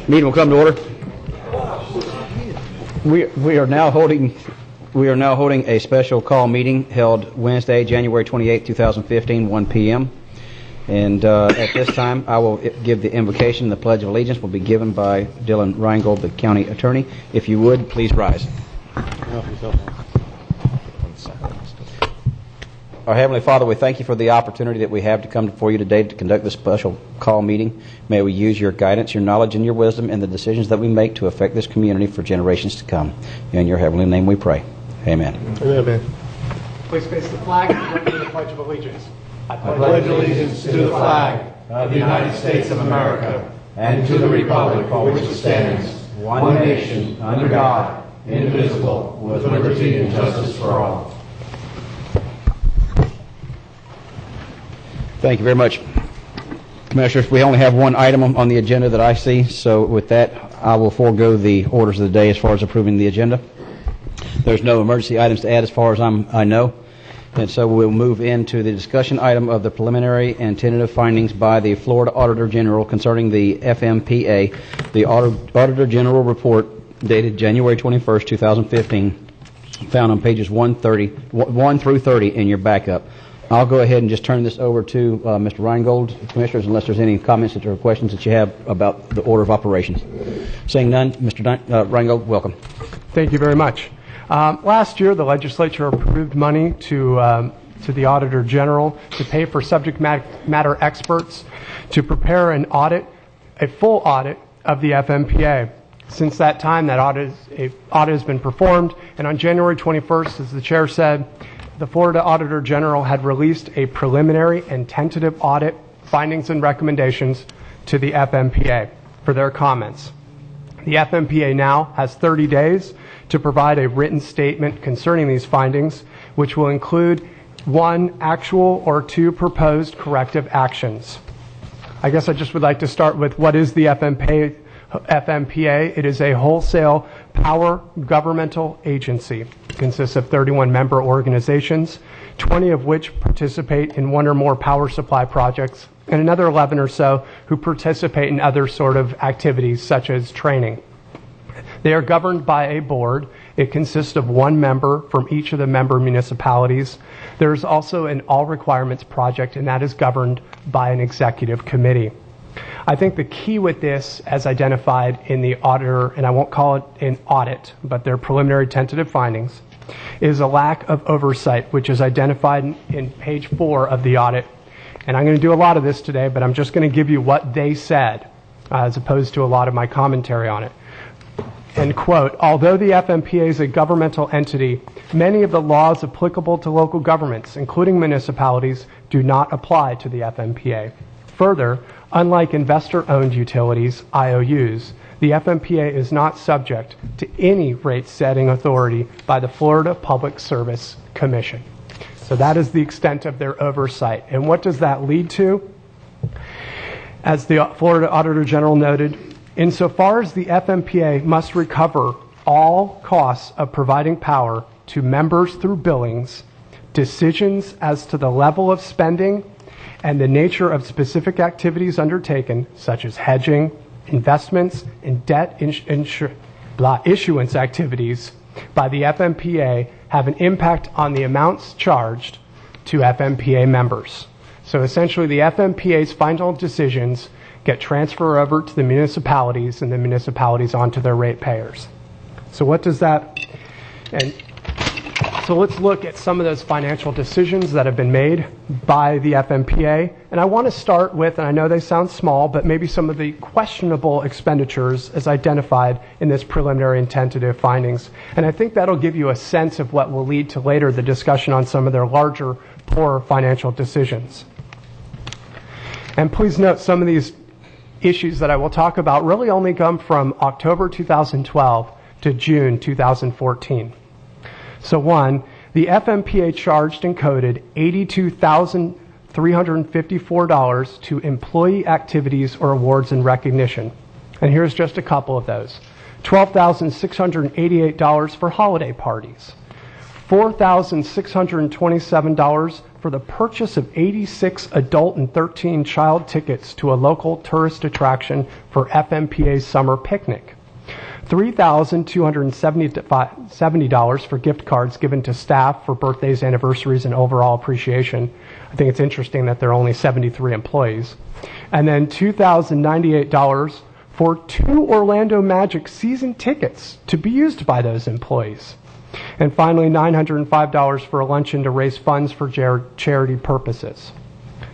Meeting will come to order. We are now holding a special call meeting held Wednesday, January 28, 2015, 1 p.m. And at this time, I will give the invocation. The Pledge of Allegiance will be given by Dylan Reingold, the County Attorney. If you would, please rise. Our Heavenly Father, we thank you for the opportunity that we have to come before you today to conduct this special call meeting. May we use your guidance, your knowledge, and your wisdom in the decisions that we make to affect this community for generations to come. In your heavenly name we pray. Amen. Amen. Please face the flag and do the Pledge of Allegiance. I pledge allegiance to the flag of the United States of America and to the republic for which it stands, one nation, under God, indivisible, with liberty and justice for all. Thank you very much. Commissioners, we only have one item on the agenda that I see, so with that, I will forego the orders of the day as far as approving the agenda. There's no emergency items to add as far as I know, and so we'll move into the discussion item of the preliminary and tentative findings by the Florida Auditor General concerning the FMPA, the Auditor General Report dated January 21st, 2015, found on pages 1 through 30 in your backup. I'll go ahead and just turn this over to Mr. Reingold, Commissioners, unless there's any comments or questions that you have about the order of operations. Seeing none, Mr. Reingold, welcome. Thank you very much. Last year, the legislature approved money to the Auditor General to pay for subject matter experts to prepare an audit, a full audit of the FMPA. Since that time, that audit has been performed, and on January 21st, as the chair said, the Florida Auditor General had released a preliminary and tentative audit findings and recommendations to the FMPA for their comments. The FMPA now has 30 days to provide a written statement concerning these findings, which will include 1 actual or 2 proposed corrective actions. I guess I just would like to start with what is the FMPA. It is a wholesale power governmental agency. It consists of 31 member organizations, 20 of which participate in 1 or more power supply projects, and another 11 or so who participate in other sort of activities such as training. They are governed by a board. It consists of 1 member from each of the member municipalities. There's also an all requirements project, and that is governed by an executive committee. I think the key with this, as identified in the auditor, and I won't call it an audit, but their preliminary tentative findings, is a lack of oversight, which is identified in page 4 of the audit. And I'm going to do a lot of this today, but I'm just going to give you what they said, as opposed to a lot of my commentary on it. And quote, although the FMPA is a governmental entity, many of the laws applicable to local governments, including municipalities, do not apply to the FMPA. Further, unlike investor-owned utilities, IOUs, the FMPA is not subject to any rate-setting authority by the Florida Public Service Commission. So that is the extent of their oversight. And what does that lead to? As the Florida Auditor General noted, insofar as the FMPA must recover all costs of providing power to members through billings, decisions as to the level of spending and the nature of specific activities undertaken, such as hedging, investments, and debt issuance activities by the FMPA have an impact on the amounts charged to FMPA members. So essentially, the FMPA's final decisions get transferred over to the municipalities and the municipalities onto their ratepayers. So what does that... So let's look at some of those financial decisions that have been made by the FMPA. And I want to start with, and I know they sound small, but maybe some of the questionable expenditures as identified in this preliminary and tentative findings. And I think that'll give you a sense of what will lead to later the discussion on some of their larger, poor financial decisions. And please note, some of these issues that I will talk about really only come from October 2012 to June 2014. So 1, the FMPA charged and coded $82,354 to employee activities or awards and recognition. And here's just a couple of those. $12,688 for holiday parties. $4,627 for the purchase of 86 adult and 13 child tickets to a local tourist attraction for FMPA's summer picnic. $3,270 for gift cards given to staff for birthdays, anniversaries, and overall appreciation. I think it's interesting that there are only 73 employees. And then $2,098 for 2 Orlando Magic season tickets to be used by those employees. And finally, $905 for a luncheon to raise funds for charity purposes.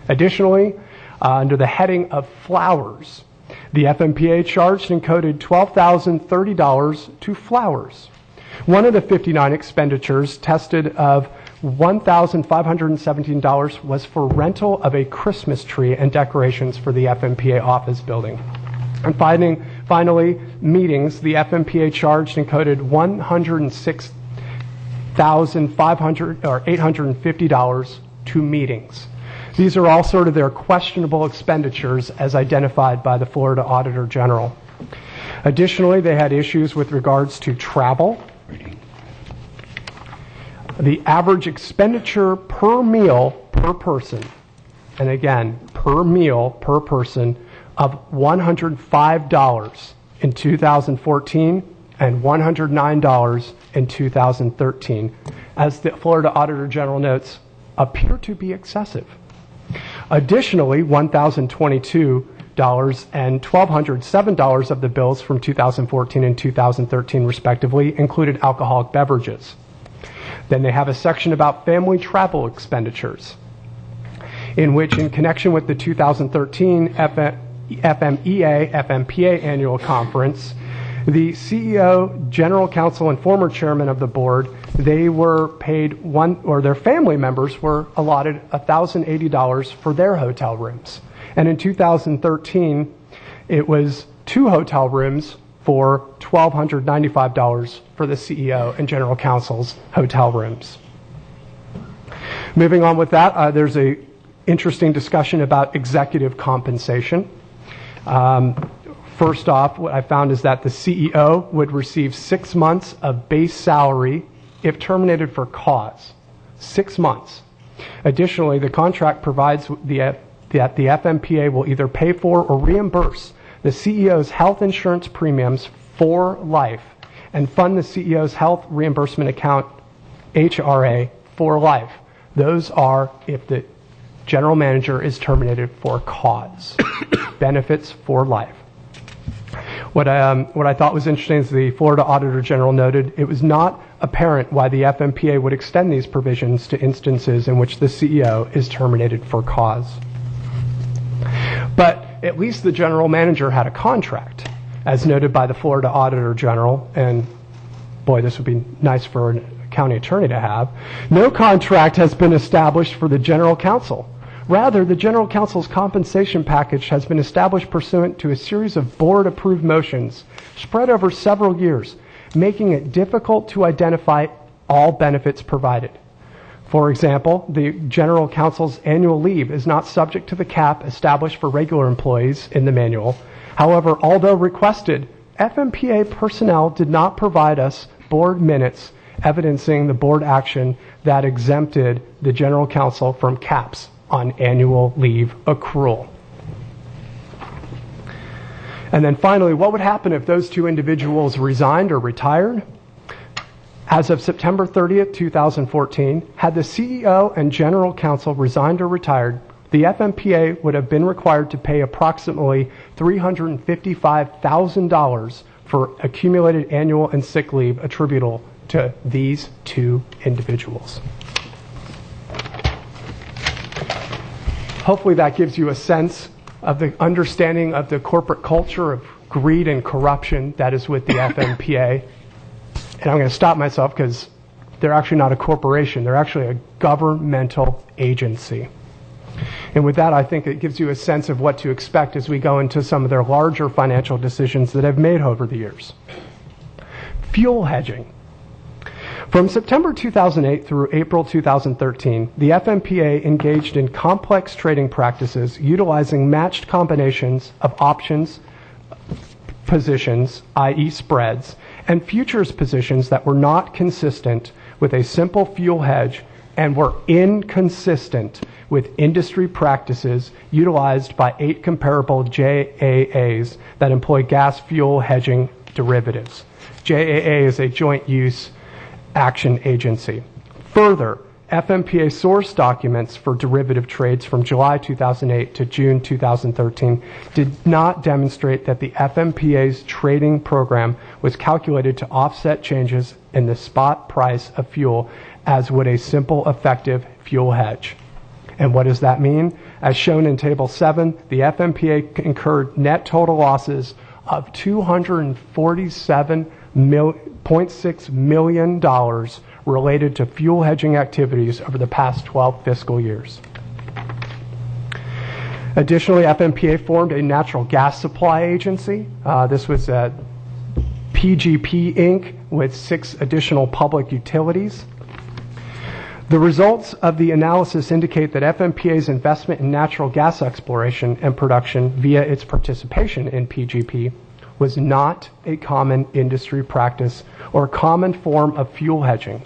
Additionally, under the heading of flowers, the FMPA charged and coded $12,030 to flowers. One of the 59 expenditures tested of $1,517 was for rental of a Christmas tree and decorations for the FMPA office building. And finally, meetings, the FMPA charged and coded $106,850 to meetings. These are all sort of their questionable expenditures as identified by the Florida Auditor General. Additionally, they had issues with regards to travel. The average expenditure per meal per person, and again, per meal per person, of $105 in 2014 and $109 in 2013, as the Florida Auditor General notes, appear to be excessive. Additionally, $1,022 and $1,207 of the bills from 2014 and 2013, respectively, included alcoholic beverages. Then they have a section about family travel expenditures, in which, in connection with the 2013 FMPA annual conference, the CEO, General Counsel, and former chairman of the board, they were paid their family members were allotted $1,080 for their hotel rooms. And in 2013, it was 2 hotel rooms for $1,295 for the CEO and General Counsel's hotel rooms. Moving on with that, there's a interesting discussion about executive compensation. First off, what I found is that the CEO would receive 6 months of base salary if terminated for cause. 6 months. Additionally, the contract provides that the FMPA will either pay for or reimburse the CEO's health insurance premiums for life and fund the CEO's health reimbursement account, HRA, for life. Those are if the general manager is terminated for cause. Benefits for life. What I thought was interesting is the Florida Auditor General noted it was not apparent why the FMPA would extend these provisions to instances in which the CEO is terminated for cause. But at least the general manager had a contract, as noted by the Florida Auditor General, and boy, this would be nice for a county attorney to have. No contract has been established for the general counsel. Rather, the general counsel's compensation package has been established pursuant to a series of board-approved motions spread over several years, making it difficult to identify all benefits provided. For example, the general counsel's annual leave is not subject to the cap established for regular employees in the manual. However, although requested, FMPA personnel did not provide us board minutes evidencing the board action that exempted the general counsel from caps on annual leave accrual. And then finally, what would happen if those 2 individuals resigned or retired? As of September 30th, 2014, had the CEO and general counsel resigned or retired, the FMPA would have been required to pay approximately $355,000 for accumulated annual and sick leave attributable to these 2 individuals. Hopefully that gives you a sense of the understanding of the corporate culture of greed and corruption that is with the FMPA. And I'm going to stop myself because they're actually not a corporation. They're actually a governmental agency. And with that, I think it gives you a sense of what to expect as we go into some of their larger financial decisions that I've made over the years. Fuel hedging. From September 2008 through April 2013, the FMPA engaged in complex trading practices utilizing matched combinations of options positions, i.e. spreads, and futures positions that were not consistent with a simple fuel hedge and were inconsistent with industry practices utilized by 8 comparable JAAs that employ gas fuel hedging derivatives. JAA is a joint use action agency. Further, FMPA source documents for derivative trades from July 2008 to June 2013 did not demonstrate that the FMPA's trading program was calculated to offset changes in the spot price of fuel as would a simple effective fuel hedge. And what does that mean? As shown in Table 7, the FMPA incurred net total losses of $247.6 million related to fuel hedging activities over the past 12 fiscal years. Additionally, FMPA formed a natural gas supply agency. This was PGP Inc. with 6 additional public utilities. The results of the analysis indicate that FMPA's investment in natural gas exploration and production via its participation in PGP was not a common industry practice or common form of fuel hedging,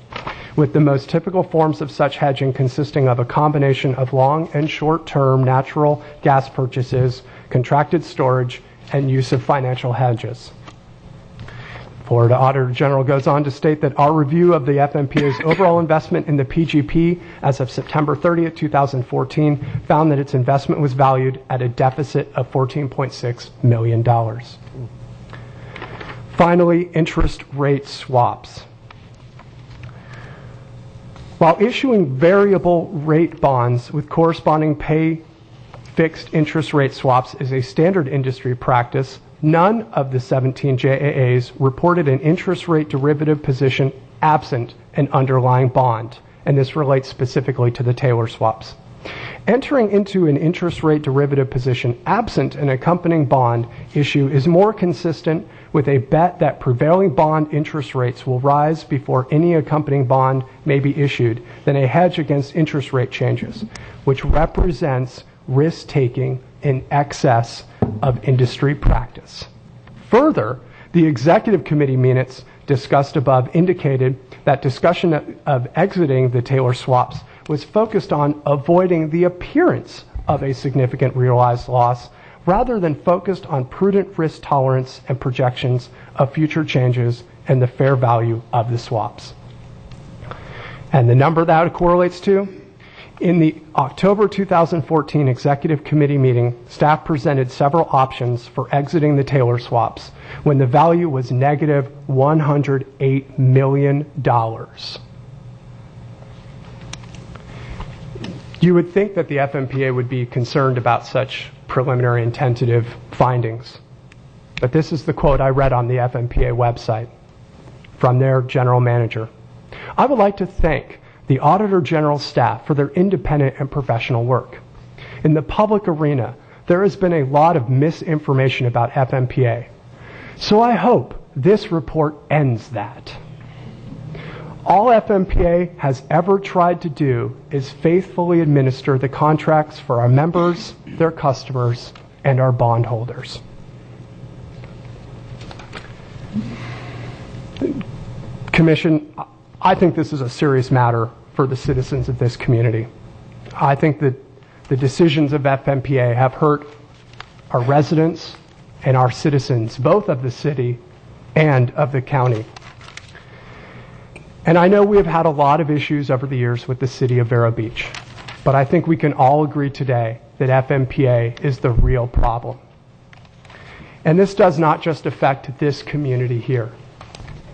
with the most typical forms of such hedging consisting of a combination of long and short-term natural gas purchases, contracted storage, and use of financial hedges. Florida Auditor General goes on to state that our review of the FMPA's overall investment in the PGP as of September 30th, 2014 found that its investment was valued at a deficit of $14.6 million. Finally, interest rate swaps. While issuing variable rate bonds with corresponding pay fixed interest rate swaps is a standard industry practice, none of the 17 JAAs reported an interest rate derivative position absent an underlying bond, and this relates specifically to the Taylor swaps. Entering into an interest rate derivative position absent an accompanying bond issue is more consistent with a bet that prevailing bond interest rates will rise before any accompanying bond may be issued than a hedge against interest rate changes, which represents risk-taking in excess of industry practice. Further, the executive committee minutes discussed above indicated that discussion of exiting the Taylor swaps was focused on avoiding the appearance of a significant realized loss rather than focused on prudent risk tolerance and projections of future changes and the fair value of the swaps. And the number that it correlates to? In the October 2014 Executive Committee meeting, staff presented several options for exiting the Taylor swaps when the value was negative $108 million. You would think that the FMPA would be concerned about such preliminary and tentative findings. But this is the quote I read on the FMPA website from their general manager. I would like to thank the Auditor General staff for their independent and professional work. In the public arena, there has been a lot of misinformation about FMPA. So I hope this report ends that. All FMPA has ever tried to do is faithfully administer the contracts for our members, their customers, and our bondholders. Commission, I think this is a serious matter for the citizens of this community. I think that the decisions of FMPA have hurt our residents and our citizens, both of the city and of the county. And I know we have had a lot of issues over the years with the city of Vero Beach, but I think we can all agree today that FMPA is the real problem. And this does not just affect this community here.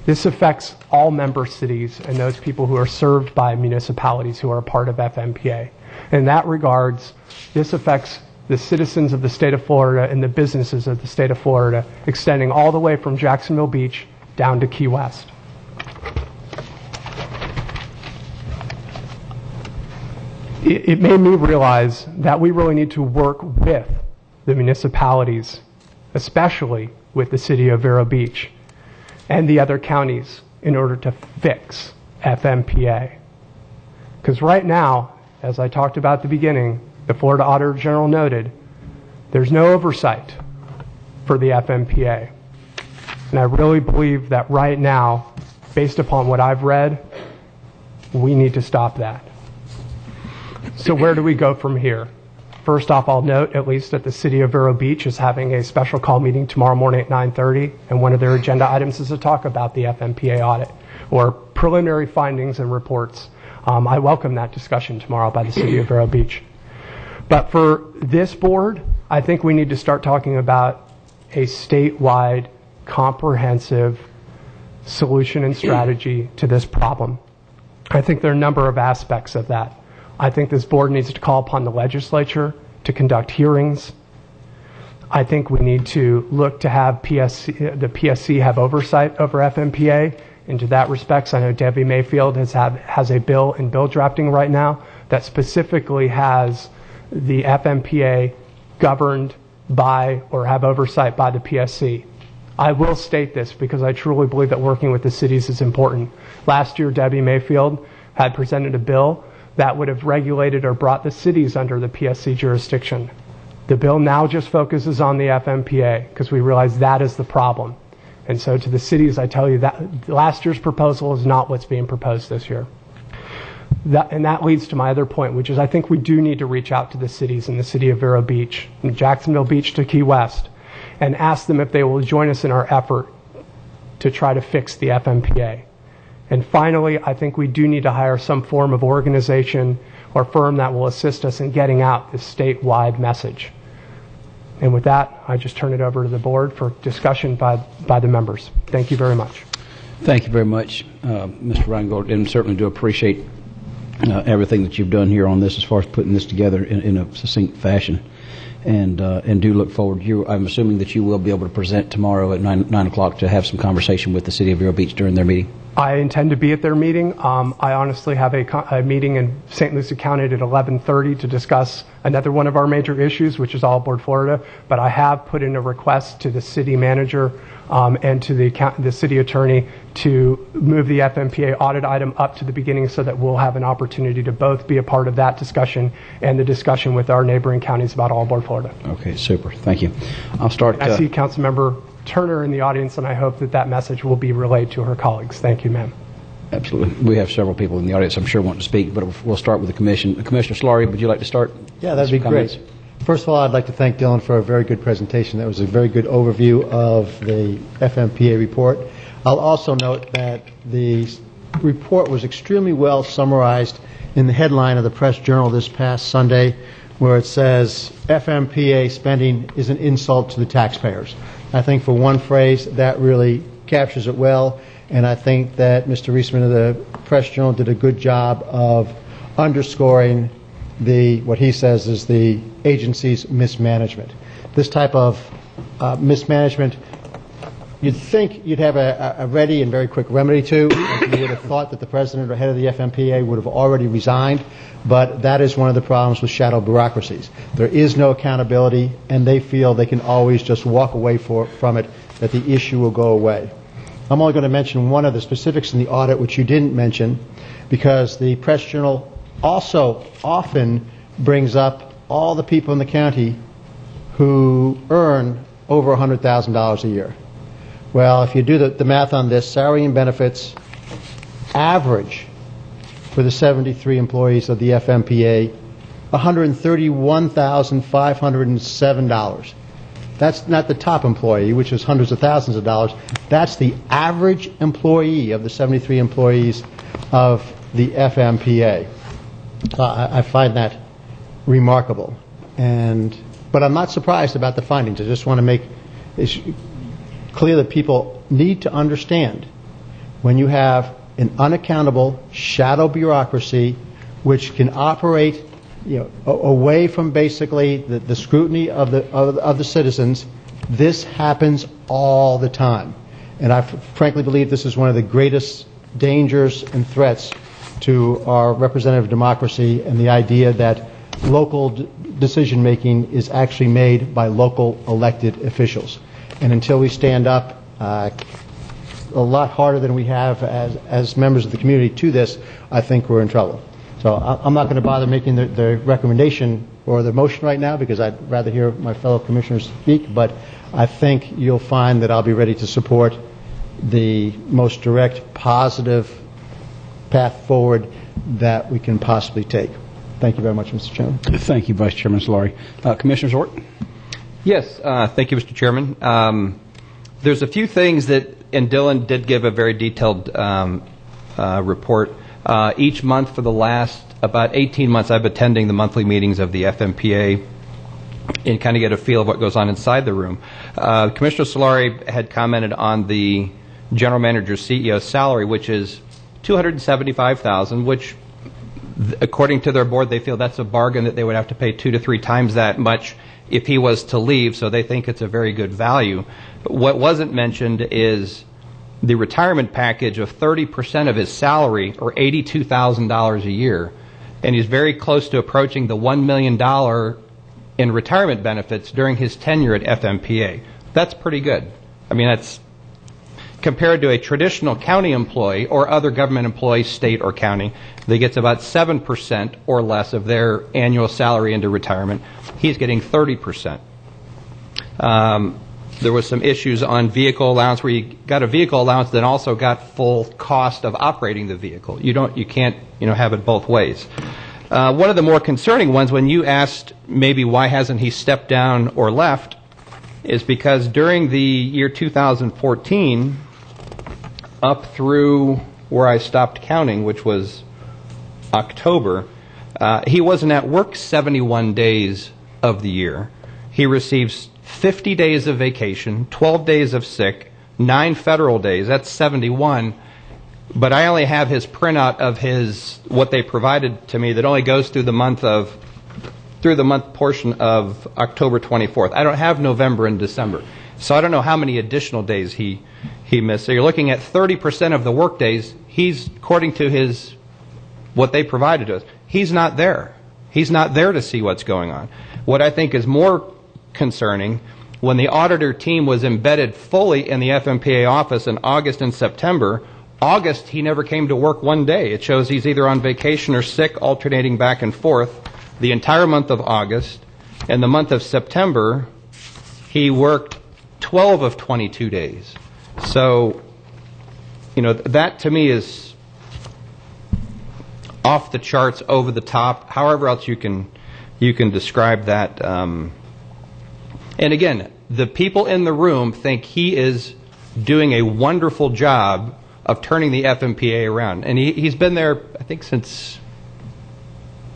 This affects all member cities and those people who are served by municipalities who are a part of FMPA. In that regards, this affects the citizens of the state of Florida and the businesses of the state of Florida, extending all the way from Jacksonville Beach down to Key West. It made me realize that we really need to work with the municipalities, especially with the city of Vero Beach and the other counties, in order to fix FMPA. Because right now, as I talked about at the beginning, the Florida Auditor General noted, there's no oversight for the FMPA. And I really believe that right now, based upon what I've read, we need to stop that. So where do we go from here? First off, I'll note at least that the City of Vero Beach is having a special call meeting tomorrow morning at 9:30, and one of their agenda items is to talk about the FMPA audit, or preliminary findings and reports. I welcome that discussion tomorrow by the City of Vero Beach. But for this board, I think we need to start talking about a statewide, comprehensive solution and strategy to this problem. I think there are a number of aspects of that. I think this board needs to call upon the legislature to conduct hearings. I think we need to look to have the PSC have oversight over FMPA. And to that respect, I know Debbie Mayfield has a bill in bill drafting right now that specifically has the FMPA governed by or have oversight by the PSC. I will state this because I truly believe that working with the cities is important. Last year, Debbie Mayfield had presented a bill that would have regulated or brought the cities under the PSC jurisdiction. The bill now just focuses on the FMPA because we realize that is the problem. And so to the cities, I tell you that last year's proposal is not what's being proposed this year. And that leads to my other point, which is I think we do need to reach out to the cities in the city of Vero Beach, from Jacksonville Beach to Key West, and ask them if they will join us in our effort to try to fix the FMPA. And finally, I think we do need to hire some form of organization or firm that will assist us in getting out this statewide message. And with that, I just turn it over to the board for discussion by the members. Thank you very much. Thank you very much, Mr. Reingold, and certainly do appreciate everything that you've done here on this as far as putting this together in a succinct fashion. And do look forward. I'm assuming that you will be able to present tomorrow at 9 o'clock to have some conversation with the City of Vero Beach during their meeting. I intend to be at their meeting. I honestly have a meeting in St. Lucie County at 11:30 to discuss another one of our major issues, which is All Aboard Florida. But I have put in a request to the city manager and to the city attorney to move the FMPA audit item up to the beginning so that we'll have an opportunity to both be a part of that discussion and the discussion with our neighboring counties about All Aboard Florida. Okay, super. Thank you. I'll start. I see Councilmember Turner in the audience, and I hope that message will be relayed to her colleagues. Thank you, ma'am. Absolutely. We have several people in the audience I'm sure want to speak, but we'll start with the commission. Commissioner Solari, would you like to start? Yeah, that'd be great. First of all, I'd like to thank Dylan for a very good presentation. That was a very good overview of the FMPA report. I'll also note that the report was extremely well summarized in the headline of the Press Journal this past Sunday, where it says FMPA spending is an insult to the taxpayers. I think for one phrase that really captures it well, and I think that Mr. Reisman of the Press Journal did a good job of underscoring what he says is the agency's mismanagement. This type of mismanagement, you'd think you'd have a ready and very quick remedy to. You would have thought that the president or head of the FMPA would have already resigned, but that is one of the problems with shadow bureaucracies. There is no accountability, and they feel they can always just walk away from it, that the issue will go away. I'm only going to mention one of the specifics in the audit, which you didn't mention, because the Press Journal also often brings up all the people in the county who earn over $100,000 a year. Well, if you do the math on this, salary and benefits average for the 73 employees of the FMPA, $131,507. That's not the top employee, which is hundreds of thousands of dollars. That's the average employee of the 73 employees of the FMPA. I find that remarkable. But I'm not surprised about the findings. I just want to make it clear that people need to understand when you have an unaccountable shadow bureaucracy which can operate away from basically the scrutiny of the citizens, this happens all the time. And I frankly believe this is one of the greatest dangers and threats to our representative democracy, and the idea that local decision making is actually made by local elected officials. And until we stand up a lot harder than we have as members of the community to this, I think we're in trouble. So I'm not going to bother making the recommendation or the motion right now, because I'd rather hear my fellow commissioners speak, but I think you'll find that I'll be ready to support the most direct, positive path forward that we can possibly take. Thank you very much, Mr. Chairman. Thank you, Vice Chairman Solari. Commissioner Zort? Yes, thank you, Mr. Chairman. There's a few things that, and Dylan did give a very detailed report. Each month for the last about 18 months, I've been attending the monthly meetings of the FMPA and kind of get a feel of what goes on inside the room. Commissioner Solari had commented on the general manager CEO salary, which is $275,000, which, according to their board, they feel that's a bargain, that they would have to pay 2 to 3 times that much if he was to leave, so they think it's a very good value. But what wasn't mentioned is the retirement package of 30% of his salary, or $82,000 a year, and he's very close to approaching the $1 million in retirement benefits during his tenure at FMPA. That's pretty good. I mean, that's compared to a traditional county employee or other government employee, state or county, that gets about 7% or less of their annual salary into retirement. He's getting 30%. There was some issues on vehicle allowance where you got a vehicle allowance, then also got full cost of operating the vehicle. You can't have it both ways. One of the more concerning ones, when you asked maybe why hasn't he stepped down or left, is because during the year 2014, up through where I stopped counting, which was October, he wasn't at work 71 days of the year. He receives 50 days of vacation, 12 days of sick, 9 federal days. That's 71. But I only have his printout of what they provided to me that only goes through the month portion of October 24th. I don't have November and December. So I don't know how many additional days he missed. So you're looking at 30% of the work days. He's, according to what they provided to us, he's not there. He's not there to see what's going on. What I think is more concerning, when the auditor team was embedded fully in the FMPA office in August and September, August he never came to work one day. It shows he's either on vacation or sick, alternating back and forth the entire month of August. And the month of September, he worked 12 of 22 days. So, that to me is off the charts, over the top, however else you can describe that. And again, the people in the room think he is doing a wonderful job of turning the FMPA around. And he's been there, I think, since,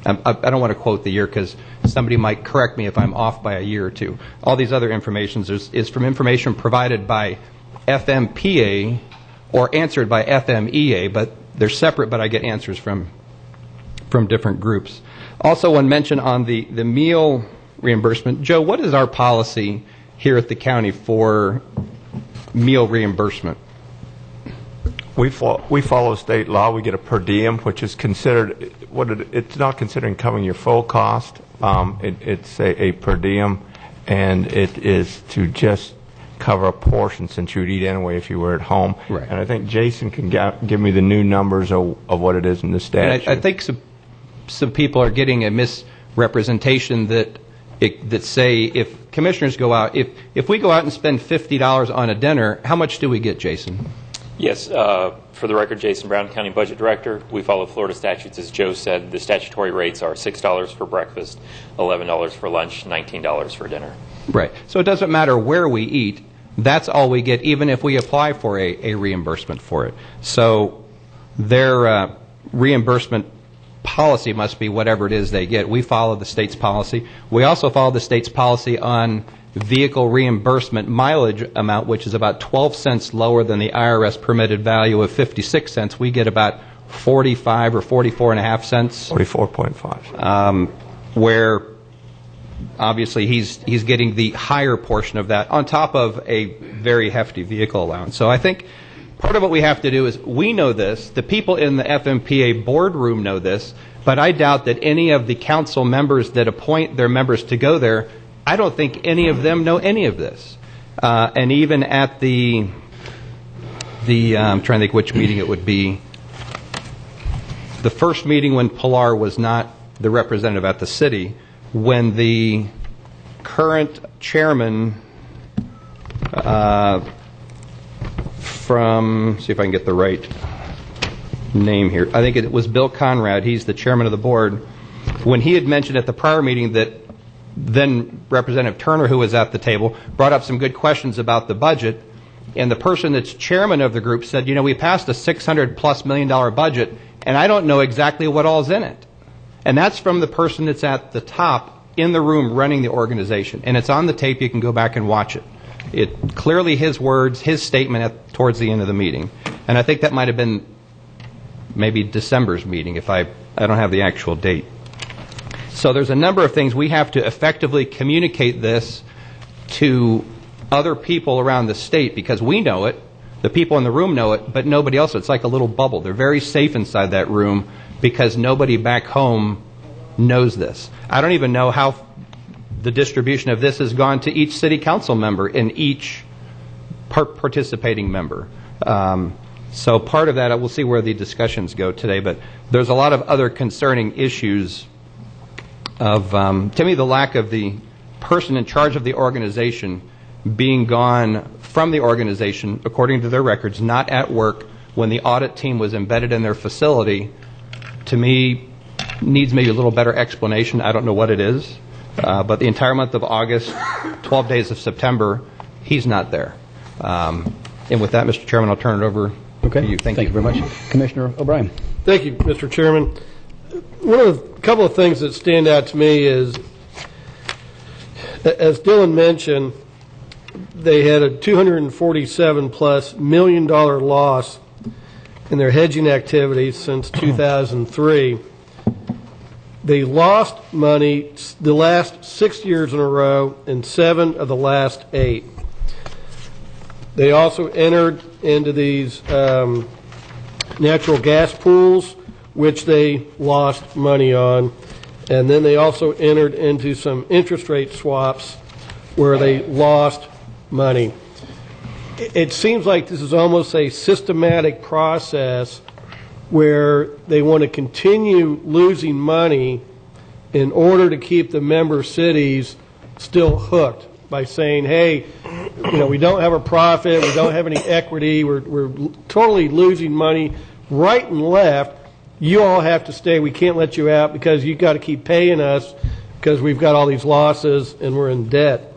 I don't want to quote the year because somebody might correct me if I'm off by a year or two. All these other information is from information provided by FMPA or answered by FMEA, but they're separate, but I get answers from different groups. Also, one mention on the meal reimbursement. Joe, what is our policy here at the county for meal reimbursement? We follow state law. We get a per diem, which is considered it's not considering covering your full cost. It's a per diem, and it is to just cover a portion since you'd eat anyway if you were at home. Right. And I think Jason can give me the new numbers of what it is in the statute. And I think some people are getting a misrepresentation that say if commissioners go out, if we go out and spend $50 on a dinner, how much do we get, Jason? Yes, for the record, Jason Brown, County Budget Director. We follow Florida statutes. As Joe said, the statutory rates are $6 for breakfast, $11 for lunch, $19 for dinner. Right. So it doesn't matter where we eat. That's all we get, even if we apply for a reimbursement for it. So their reimbursement policy must be whatever it is they get. We follow the state's policy. We also follow the state's policy on vehicle reimbursement mileage amount, which is about 12 cents lower than the IRS permitted value of 56 cents. We get about 45 or 44.5 cents. 44.5. Where obviously he's getting the higher portion of that on top of a very hefty vehicle allowance. So I think part of what we have to do is, we know this, the people in the FMPA boardroom know this, but I doubt that any of the council members that appoint their members to go there, I don't think any of them know any of this. And even at the I'm trying to think which meeting it would be, the first meeting when Pilar was not the representative at the city, when the current chairman see if I can get the right name here. I think it was Bill Conrad. He's the chairman of the board. when he had mentioned at the prior meeting that then Representative Turner, who was at the table, brought up some good questions about the budget, and the person that's chairman of the group said, you know, we passed a $600+ million budget, and I don't know exactly what all's in it. And that's from the person that's at the top in the room running the organization. And it's on the tape. You can go back and watch it. It clearly his words, his statement towards the end of the meeting. And I think that might have been maybe December's meeting, if I don't have the actual date. So there's a number of things. We have to effectively communicate this to other people around the state because we know it, the people in the room know it, but nobody else. It's like a little bubble. They're very safe inside that room because nobody back home knows this. I don't even know how the distribution of this has gone to each city council member and each participating member. So part of that, we'll see where the discussions go today, but there's a lot of other concerning issues of, to me, the lack of the person in charge of the organization being gone from the organization, according to their records, not at work when the audit team was embedded in their facility, to me, needs maybe a little better explanation. I don't know what it is. But the entire month of August, 12 days of September, he's not there. And with that, Mr. Chairman, I'll turn it over to you. Thank you very much. Commissioner O'Brien. Thank you, Mr. Chairman. A couple of things that stand out to me is, as Dylan mentioned, they had a $247+ million loss in their hedging activities since 2003. They lost money the last 6 years in a row and 7 of the last 8. They also entered into these natural gas pools, which they lost money on. And then they also entered into some interest rate swaps where they lost money. It seems like this is almost a systematic process where they want to continue losing money in order to keep the member cities still hooked by saying, hey, we don't have a profit, we don't have any equity, we're totally losing money right and left. You all have to stay. We can't let you out because you've got to keep paying us because we've got all these losses and we're in debt.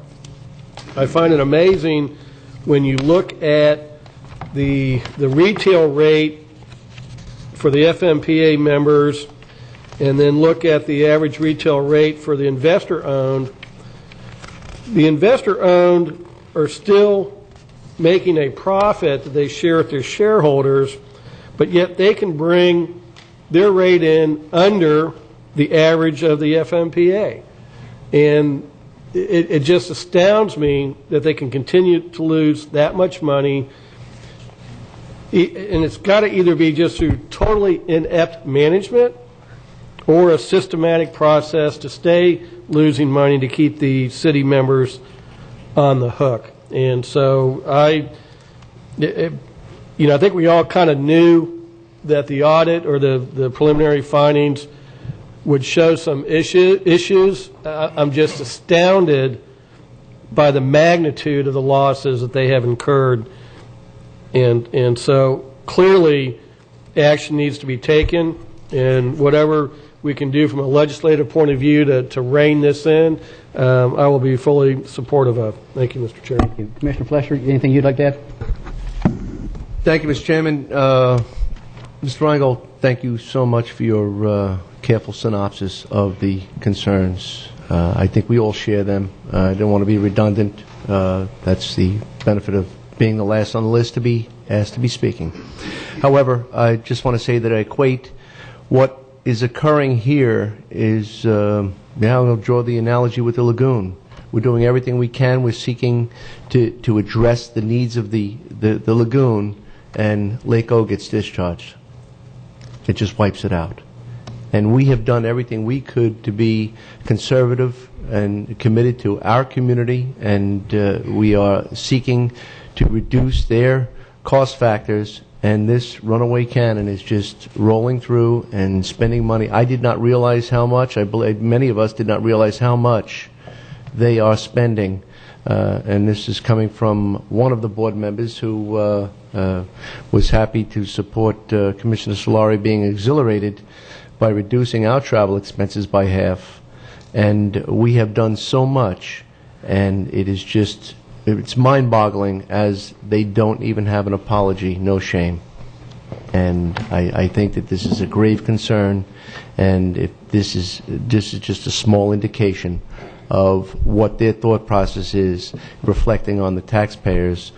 I find it amazing when you look at the retail rate for the FMPA members and then look at the average retail rate for the investor-owned. The investor-owned are still making a profit that they share with their shareholders, but yet they can bring their rate in under the average of the FMPA. And it just astounds me that they can continue to lose that much money. And it's got to either be just through totally inept management or a systematic process to stay losing money to keep the city members on the hook. And so I think we all kind of knew that the audit or the preliminary findings would show some issues. I'm just astounded by the magnitude of the losses that they have incurred. And so clearly action needs to be taken, and whatever we can do from a legislative point of view to rein this in, I will be fully supportive of. Thank you, Mr. Chairman. Thank you. Commissioner Flesher, anything you'd like to add? Thank you, Mr. Chairman. Mr. Reingold, thank you so much for your careful synopsis of the concerns. I think we all share them. I don't want to be redundant. That's the benefit of being the last on the list to be asked to be speaking. However, I just want to say that I equate what is occurring here is, now I'll draw the analogy with the lagoon. We're doing everything we can. We're seeking to address the needs of the lagoon, and Lake O gets discharged. It just wipes it out. And we have done everything we could to be conservative and committed to our community, and we are seeking to reduce their cost factors, and this runaway cannon is just rolling through and spending money. I did not realize how much. I believe many of us did not realize how much they are spending. And this is coming from one of the board members who was happy to support Commissioner Solari being exhilarated by reducing our travel expenses by half. And we have done so much, and it is just, it's mind-boggling as they don't even have an apology, no shame. And I think that this is a grave concern, and if this is just a small indication of what their thought process is, reflecting on the taxpayers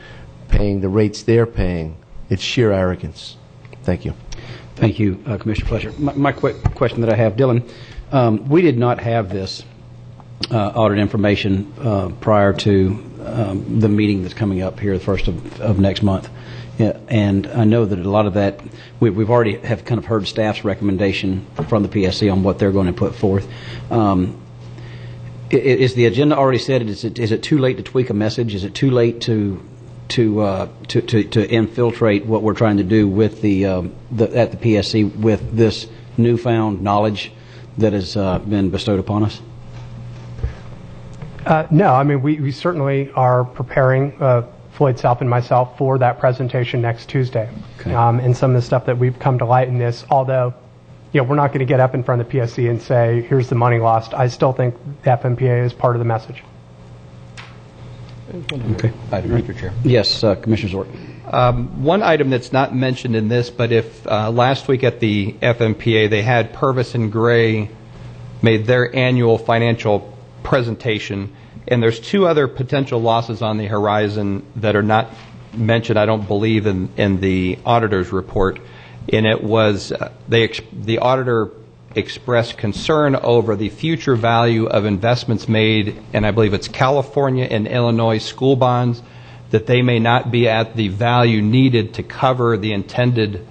paying the rates they're paying. It's sheer arrogance. Thank you. Thank you, Commissioner Fletcher. My quick question that I have, Dylan, we did not have this audit information prior to the meeting that's coming up here, the first of next month. Yeah, and I know that a lot of that, we've already have kind of heard staff's recommendation from the PSC on what they're going to put forth. Is the agenda already set? Is it too late to tweak a message? Is it too late to infiltrate what we're trying to do with at the PSC with this newfound knowledge that has been bestowed upon us? No, I mean, we certainly are preparing, Floyd Self and myself, for that presentation next Tuesday. Okay. And some of the stuff that we've come to light in this, although, we're not going to get up in front of the PSC and say, here's the money lost. I still think the FMPA is part of the message. Okay. Mr. Chair. Yes, Commissioner Zort. One item that's not mentioned in this, but if last week at the FMPA they had Purvis and Gray made their annual financial presentation, and there's two other potential losses on the horizon that are not mentioned, I don't believe, in the auditor's report. And it was the auditor expressed concern over the future value of investments made, and I believe it's California and Illinois school bonds, that they may not be at the value needed to cover the intended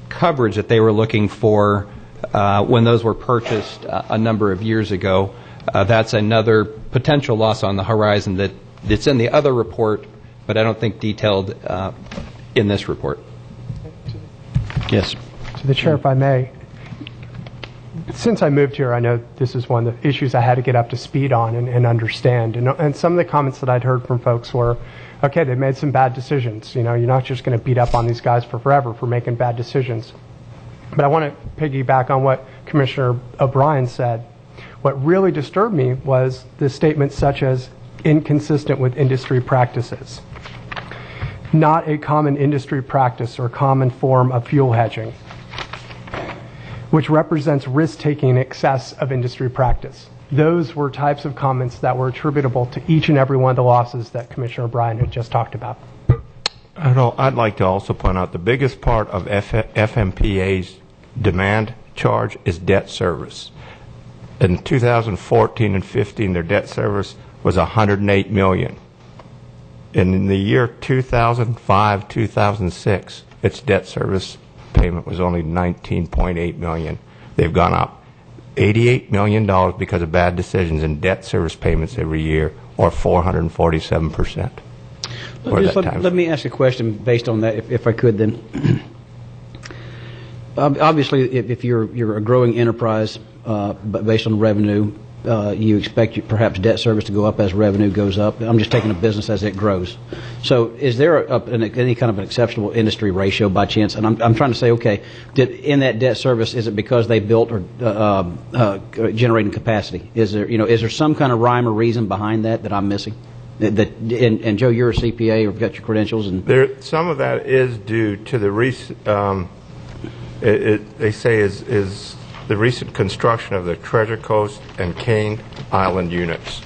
coverage that they were looking for when those were purchased a number of years ago. That's another potential loss on the horizon that's in the other report, but I don't think detailed in this report. Yes. To the Chair, if I may, since I moved here, I know this is one of the issues I had to get up to speed on and understand. And some of the comments that I'd heard from folks were, okay, they made some bad decisions. You're not just going to beat up on these guys for forever for making bad decisions. But I want to piggyback on what Commissioner O'Brien said. What really disturbed me was the statements such as inconsistent with industry practices, not a common industry practice or common form of fuel hedging, which represents risk-taking in excess of industry practice. Those were types of comments that were attributable to each and every one of the losses that Commissioner O'Brien had just talked about. I'd like to also point out the biggest part of FMPA's demand charge is debt service. In 2014 and 15, their debt service was $108 million. And in the year 2005, 2006, its debt service payment was only $19.8 million. They've gone up $88 million because of bad decisions in debt service payments every year, or 447%. Let me ask a question based on that, if I could then. Obviously, if you're a growing enterprise, but based on revenue, you expect perhaps debt service to go up as revenue goes up. I'm just taking a business as it grows. So is there any kind of an exceptional industry ratio by chance? And I'm trying to say, okay, in that debt service, is it because they built or generating capacity? Is there some kind of rhyme or reason behind that I'm missing? And Joe, you're a CPA or got your credentials, and some of that is due to the recent. They say is the recent construction of the Treasure Coast and Cane Island units.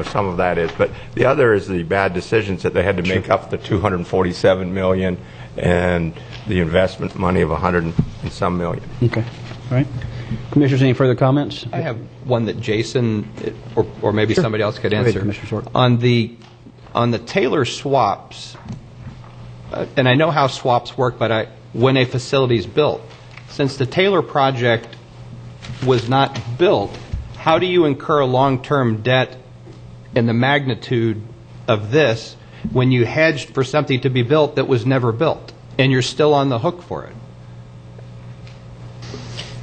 Some of that is, but the other is the bad decisions that they had to make up the $247 million and the investment money of $100 and some million. Okay, all right. Commissioners, any further comments? I have one that Jason or maybe somebody else could answer. Go ahead, Commissioner Short. On the Taylor swaps, and I know how swaps work, but when a facility is built, since the Taylor project was not built, how do you incur long-term debt in the magnitude of this when you hedged for something to be built that was never built, and you're still on the hook for it?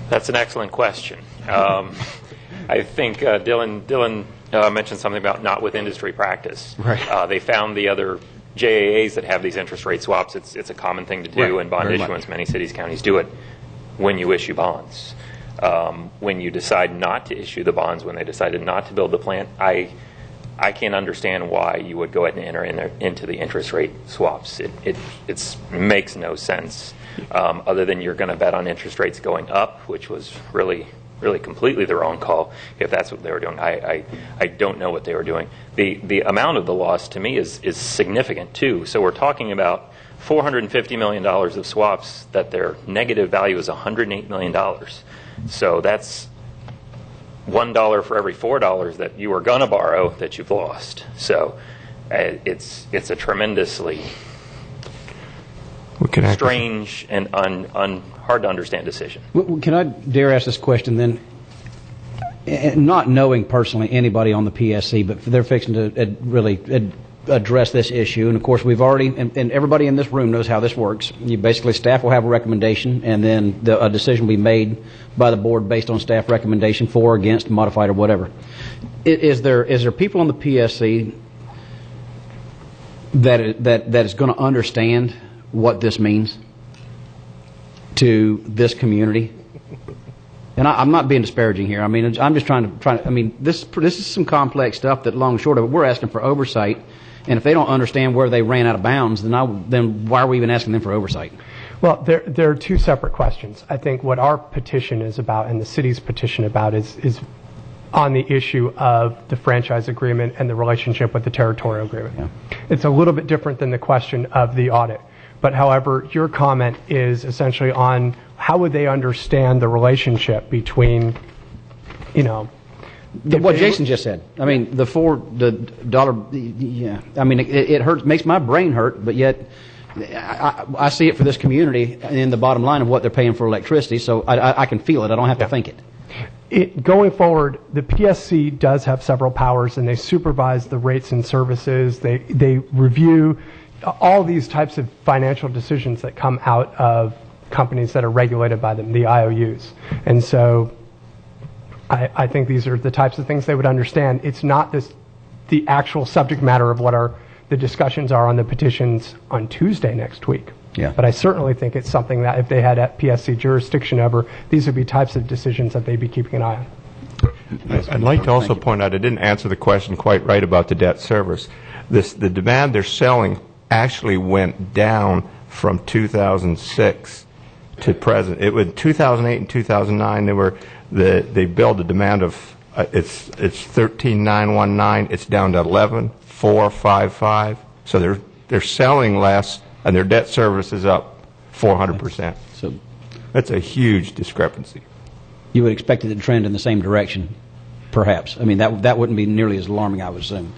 That's an excellent question. I think Dylan mentioned something about not with industry practice. Right. They found the other JAAs that have these interest rate swaps. It's a common thing to do in bond issuance. Many cities, counties do it when you issue bonds. when you decide not to issue the bonds, when they decided not to build the plant, I can't understand why you would go ahead and enter into the interest rate swaps. It makes no sense, other than you're going to bet on interest rates going up, which was really completely the wrong call if that's what they were doing. I don't know what they were doing. The amount of the loss to me is significant too. So we're talking about $450 million of swaps that their negative value is $108 million. So that's $1 for every $4 that you were going to borrow that you've lost. So it's a tremendously strange and hard to understand decision. Can I dare ask this question then? Not knowing personally anybody on the PSC, but they're fixing to really address this issue. And of course, we've already, and everybody in this room knows how this works. You basically, staff will have a recommendation, and then a decision will be made by the board based on staff recommendation, for, against, modified, or whatever. Is there people on the PSC that is going to understand what this means to this community? And I'm not being disparaging here. I mean, I'm just trying to. I mean, this is some complex stuff that, long and short of it, we're asking for oversight. And if they don't understand where they ran out of bounds, then why are we even asking them for oversight? Well, there are two separate questions. I think what our petition is about and the city's petition about is on the issue of the franchise agreement and the relationship with the territorial agreement. Yeah. It's a little bit different than the question of the audit. But however, your comment is essentially on how would they understand the relationship between, what Jason just said. I mean, the $4, yeah. I mean, it hurts, makes my brain hurt, but yet I see it for this community in the bottom line of what they're paying for electricity, so I can feel it. I don't have to think it. Going forward, the PSC does have several powers, and they supervise the rates and services. They review all these types of financial decisions that come out of companies that are regulated by them, the IOUs. And so I think these are the types of things they would understand. It's not the actual subject matter of what the discussions are on the petitions on Tuesday next week. Yeah. But I certainly think it's something that if they had PSC jurisdiction over, these would be types of decisions that they'd be keeping an eye on. I'd like to also point out, I didn't answer the question quite right about the debt service. The demand they're selling actually went down from 2006 to present. It was 2008 and 2009. They billed a demand of it's 13,919. It's down to 11,455. So they're selling less, and their debt service is up 400%. So that's a huge discrepancy. You would expect it to trend in the same direction, perhaps. I mean, that wouldn't be nearly as alarming, I would assume.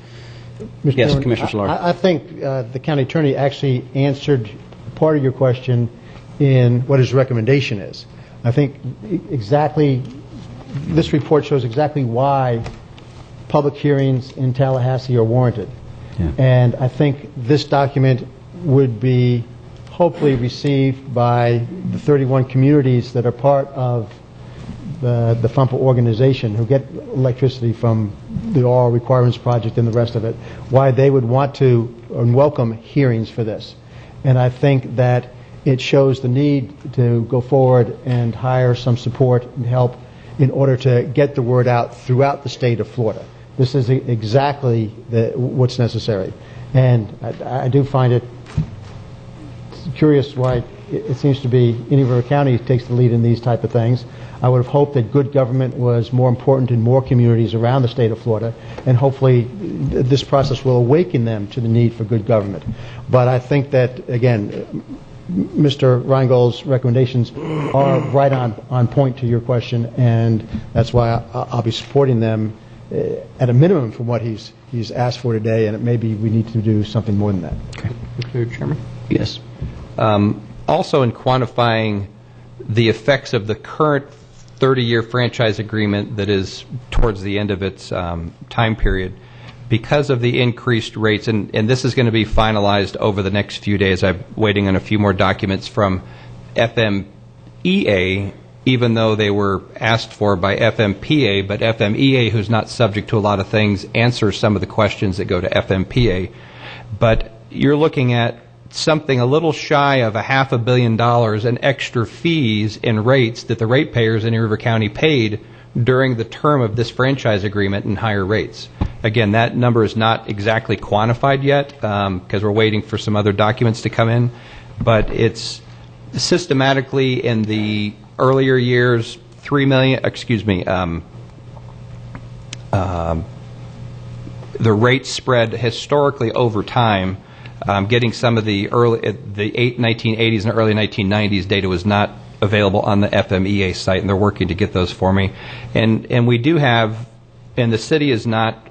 Mr. Yes, Chairman, Commissioner Solari. I think the county attorney actually answered part of your question in what his recommendation is. I think this report shows exactly why public hearings in Tallahassee are warranted. Yeah. And I think this document would be hopefully received by the 31 communities that are part of the FUMPA organization who get electricity from the Oral Requirements Project and the rest of it, why they would want to and welcome hearings for this. And I think that it shows the need to go forward and hire some support and help in order to get the word out throughout the state of Florida. This is exactly what's necessary. And I do find it curious why it seems to be Indian River County takes the lead in these type of things. I would have hoped that good government was more important in more communities around the state of Florida, and hopefully this process will awaken them to the need for good government. But I think that, again, Mr. Reingold's recommendations are right on point to your question, and that's why I'll be supporting them at a minimum from what he's asked for today, and maybe we need to do something more than that. Okay. Mr. Chairman? Yes. Also, in quantifying the effects of the current 30-year franchise agreement that is towards the end of its time period, because of the increased rates, and this is going to be finalized over the next few days. I'm waiting on a few more documents from FMEA, even though they were asked for by FMPA, but FMEA, who's not subject to a lot of things, answers some of the questions that go to FMPA. But you're looking at something a little shy of $500 million in extra fees and rates that the ratepayers in Indian River County paid during the term of this franchise agreement in higher rates. Again, that number is not exactly quantified yet because we're waiting for some other documents to come in, but it's systematically in the earlier years, the rate spread historically over time. Getting some of the 1980s and early 1990s data was not available on the FMEA site, and they're working to get those for me. And we do have, and the city is not,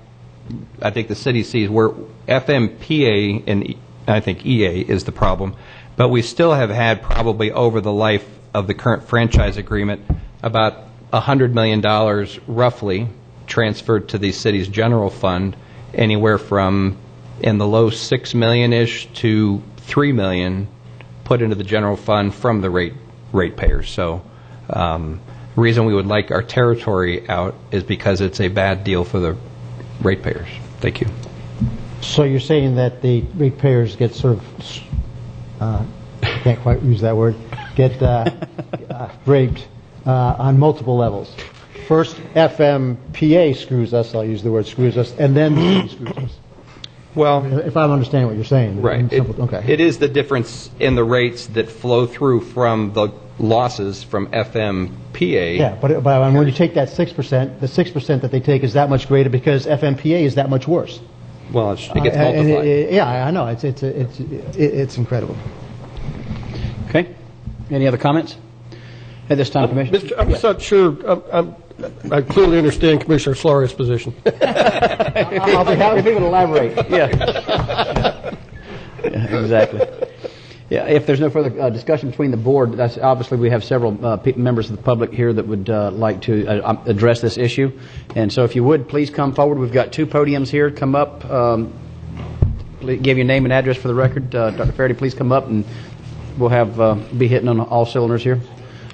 I think the city sees where FMPA and I think EA is the problem, but we still have had probably over the life of the current franchise agreement about $100 million roughly transferred to the city's general fund, anywhere from in the low $6 million-ish to $3 million put into the general fund from the ratepayers. So the reason we would like our territory out is because it's a bad deal for the ratepayers. Thank you. So you're saying that the ratepayers get sort of, can't quite use that word, get raped on multiple levels. First, FMPA screws us, I'll use the word screws us, and then the city screws us. Well, if I'm understanding what you're saying. Right. It is the difference in the rates that flow through from the losses from FMPA. Yeah, but when you take that 6%, the 6% that they take is that much greater because FMPA is that much worse. Well, it gets multiplied. Yeah, I know. It's incredible. Okay. Any other comments at this time, Commissioner? I'm just not sure. I clearly understand Commissioner Flores' position. I'll be happy if he would elaborate. Yeah, exactly. Yeah, if there's no further discussion between the board, that's obviously we have several members of the public here that would like to address this issue. And so if you would, please come forward. We've got two podiums here. Come up, give your name and address for the record. Dr. Faraday, please come up, and we'll have be hitting on all cylinders here.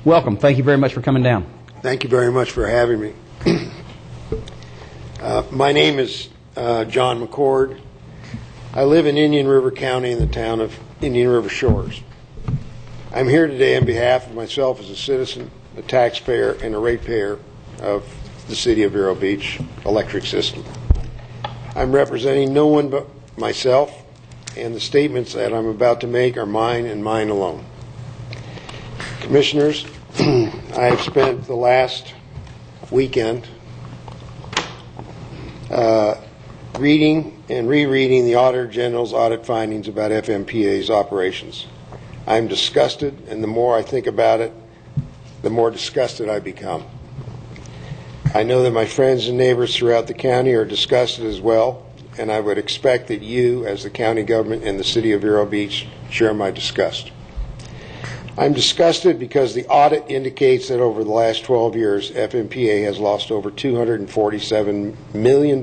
Welcome. Thank you very much for coming down. Thank you very much for having me. My name is John McCord. I live in Indian River County in the town of Indian River Shores. I'm here today on behalf of myself as a citizen, a taxpayer, and a ratepayer of the City of Vero Beach electric system. I'm representing no one but myself, and the statements that I'm about to make are mine and mine alone. Commissioners, I have spent the last weekend reading and rereading the Auditor General's audit findings about FMPA's operations. I'm disgusted, and the more I think about it, the more disgusted I become. I know that my friends and neighbors throughout the county are disgusted as well, and I would expect that you, as the county government and the City of Vero Beach, share my disgust. I'm disgusted because the audit indicates that over the last 12 years, FMPA has lost over $247 million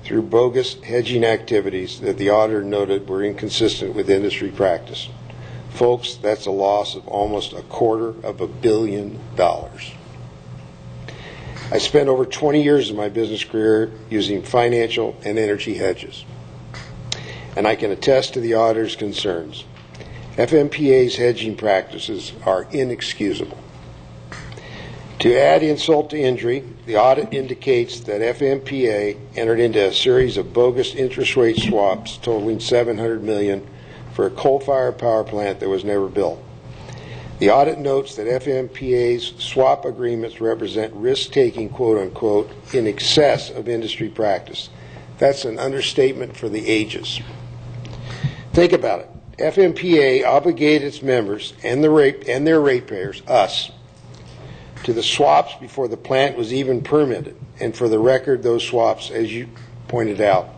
through bogus hedging activities that the auditor noted were inconsistent with industry practice. Folks, that's a loss of almost $250 million. I spent over 20 years of my business career using financial and energy hedges, and I can attest to the auditor's concerns. FMPA's hedging practices are inexcusable. To add insult to injury, the audit indicates that FMPA entered into a series of bogus interest rate swaps totaling $700 million for a coal-fired power plant that was never built. The audit notes that FMPA's swap agreements represent risk-taking, quote-unquote, in excess of industry practice. That's an understatement for the ages. Think about it. FMPA obligated its members and their ratepayers, us, to the swaps before the plant was even permitted. And for the record, those swaps, as you pointed out,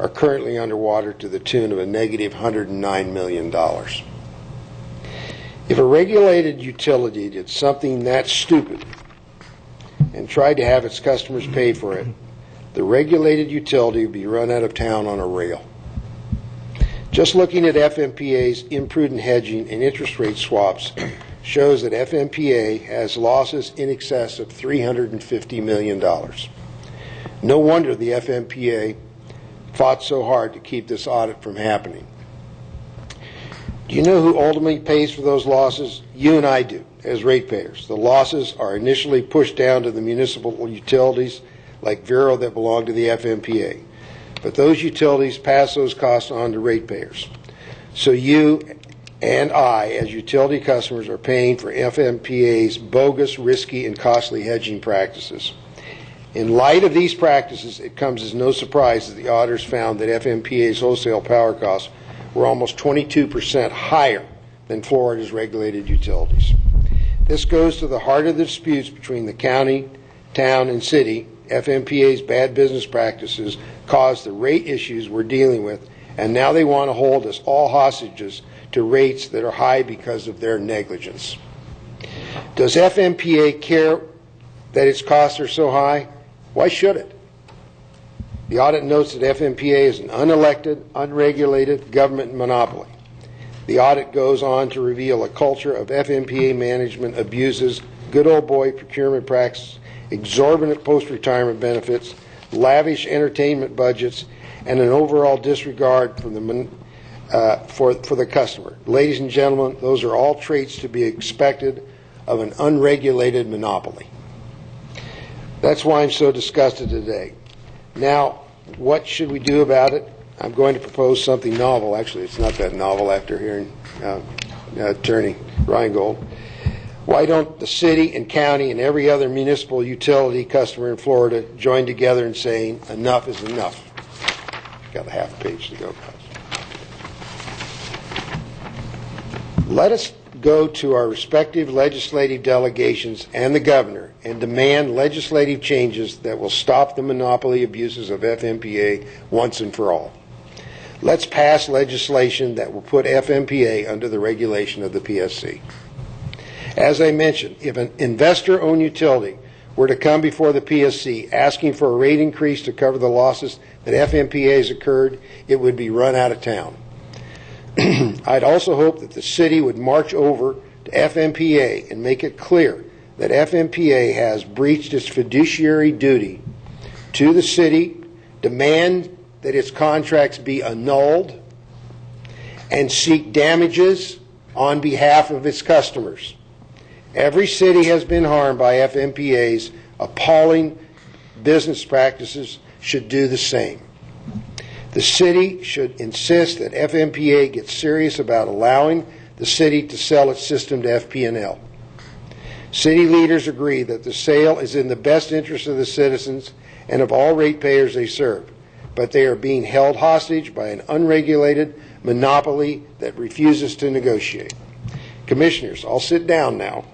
are currently underwater to the tune of a negative $109 million. If a regulated utility did something that stupid and tried to have its customers pay for it, the regulated utility would be run out of town on a rail. Just looking at FMPA's imprudent hedging and interest rate swaps shows that FMPA has losses in excess of $350 million. No wonder the FMPA fought so hard to keep this audit from happening. Do you know who ultimately pays for those losses? You and I do, as ratepayers. The losses are initially pushed down to the municipal utilities like Vero that belong to the FMPA. But those utilities pass those costs on to ratepayers. So you and I, as utility customers, are paying for FMPA's bogus, risky, and costly hedging practices. In light of these practices, it comes as no surprise that the auditors found that FMPA's wholesale power costs were almost 22% higher than Florida's regulated utilities. This goes to the heart of the disputes between the county, town, and city. FMPA's bad business practices caused the rate issues we're dealing with, and now they want to hold us all hostages to rates that are high because of their negligence. Does FMPA care that its costs are so high? Why should it? The audit notes that FMPA is an unelected, unregulated government monopoly. The audit goes on to reveal a culture of FMPA management abuses, good old boy procurement practices, exorbitant post-retirement benefits, lavish entertainment budgets, and an overall disregard for the customer. Ladies and gentlemen, those are all traits to be expected of an unregulated monopoly. That's why I'm so disgusted today. Now, what should we do about it? I'm going to propose something novel. Actually, it's not that novel after hearing Attorney Reingold. Why don't the city and county and every other municipal utility customer in Florida join together in saying enough is enough? Got a half page to go. Let us go to our respective legislative delegations and the governor and demand legislative changes that will stop the monopoly abuses of FMPA once and for all. Let's pass legislation that will put FMPA under the regulation of the PSC. As I mentioned, if an investor-owned utility were to come before the PSC asking for a rate increase to cover the losses that FMPA has incurred, it would be run out of town. I'd also hope that the city would march over to FMPA and make it clear that FMPA has breached its fiduciary duty to the city, demand that its contracts be annulled, and seek damages on behalf of its customers. Every city has been harmed by FMPA's appalling business practices should do the same. The city should insist that FMPA gets serious about allowing the city to sell its system to FP&L. City leaders agree that the sale is in the best interest of the citizens and of all ratepayers they serve, but they are being held hostage by an unregulated monopoly that refuses to negotiate. Commissioners, I'll sit down now,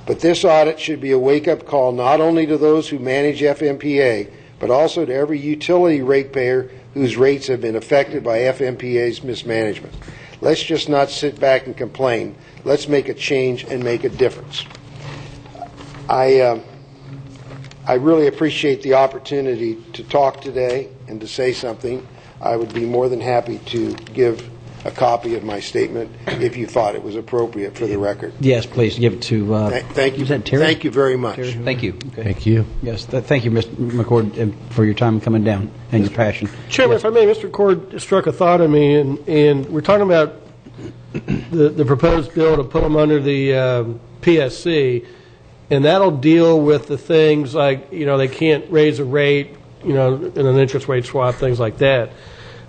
but this audit should be a wake-up call not only to those who manage FMPA, but also to every utility ratepayer whose rates have been affected by FMPA's mismanagement. Let's just not sit back and complain. Let's make a change and make a difference. I really appreciate the opportunity to talk today and to say something. I would be more than happy to give a copy of my statement if you thought it was appropriate for the record. Yes, please give it to. Thank you. Is that Terry? Thank you very much. Terry? Thank you. Okay. Thank you. Yes, thank you, Mr. McCord, for your time coming down and your passion. Chairman, if I may, Mr. Cord struck a thought on me, and we're talking about the proposed bill to put them under the PSC, and that'll deal with the things like, they can't raise a rate, in an interest rate swap, things like that.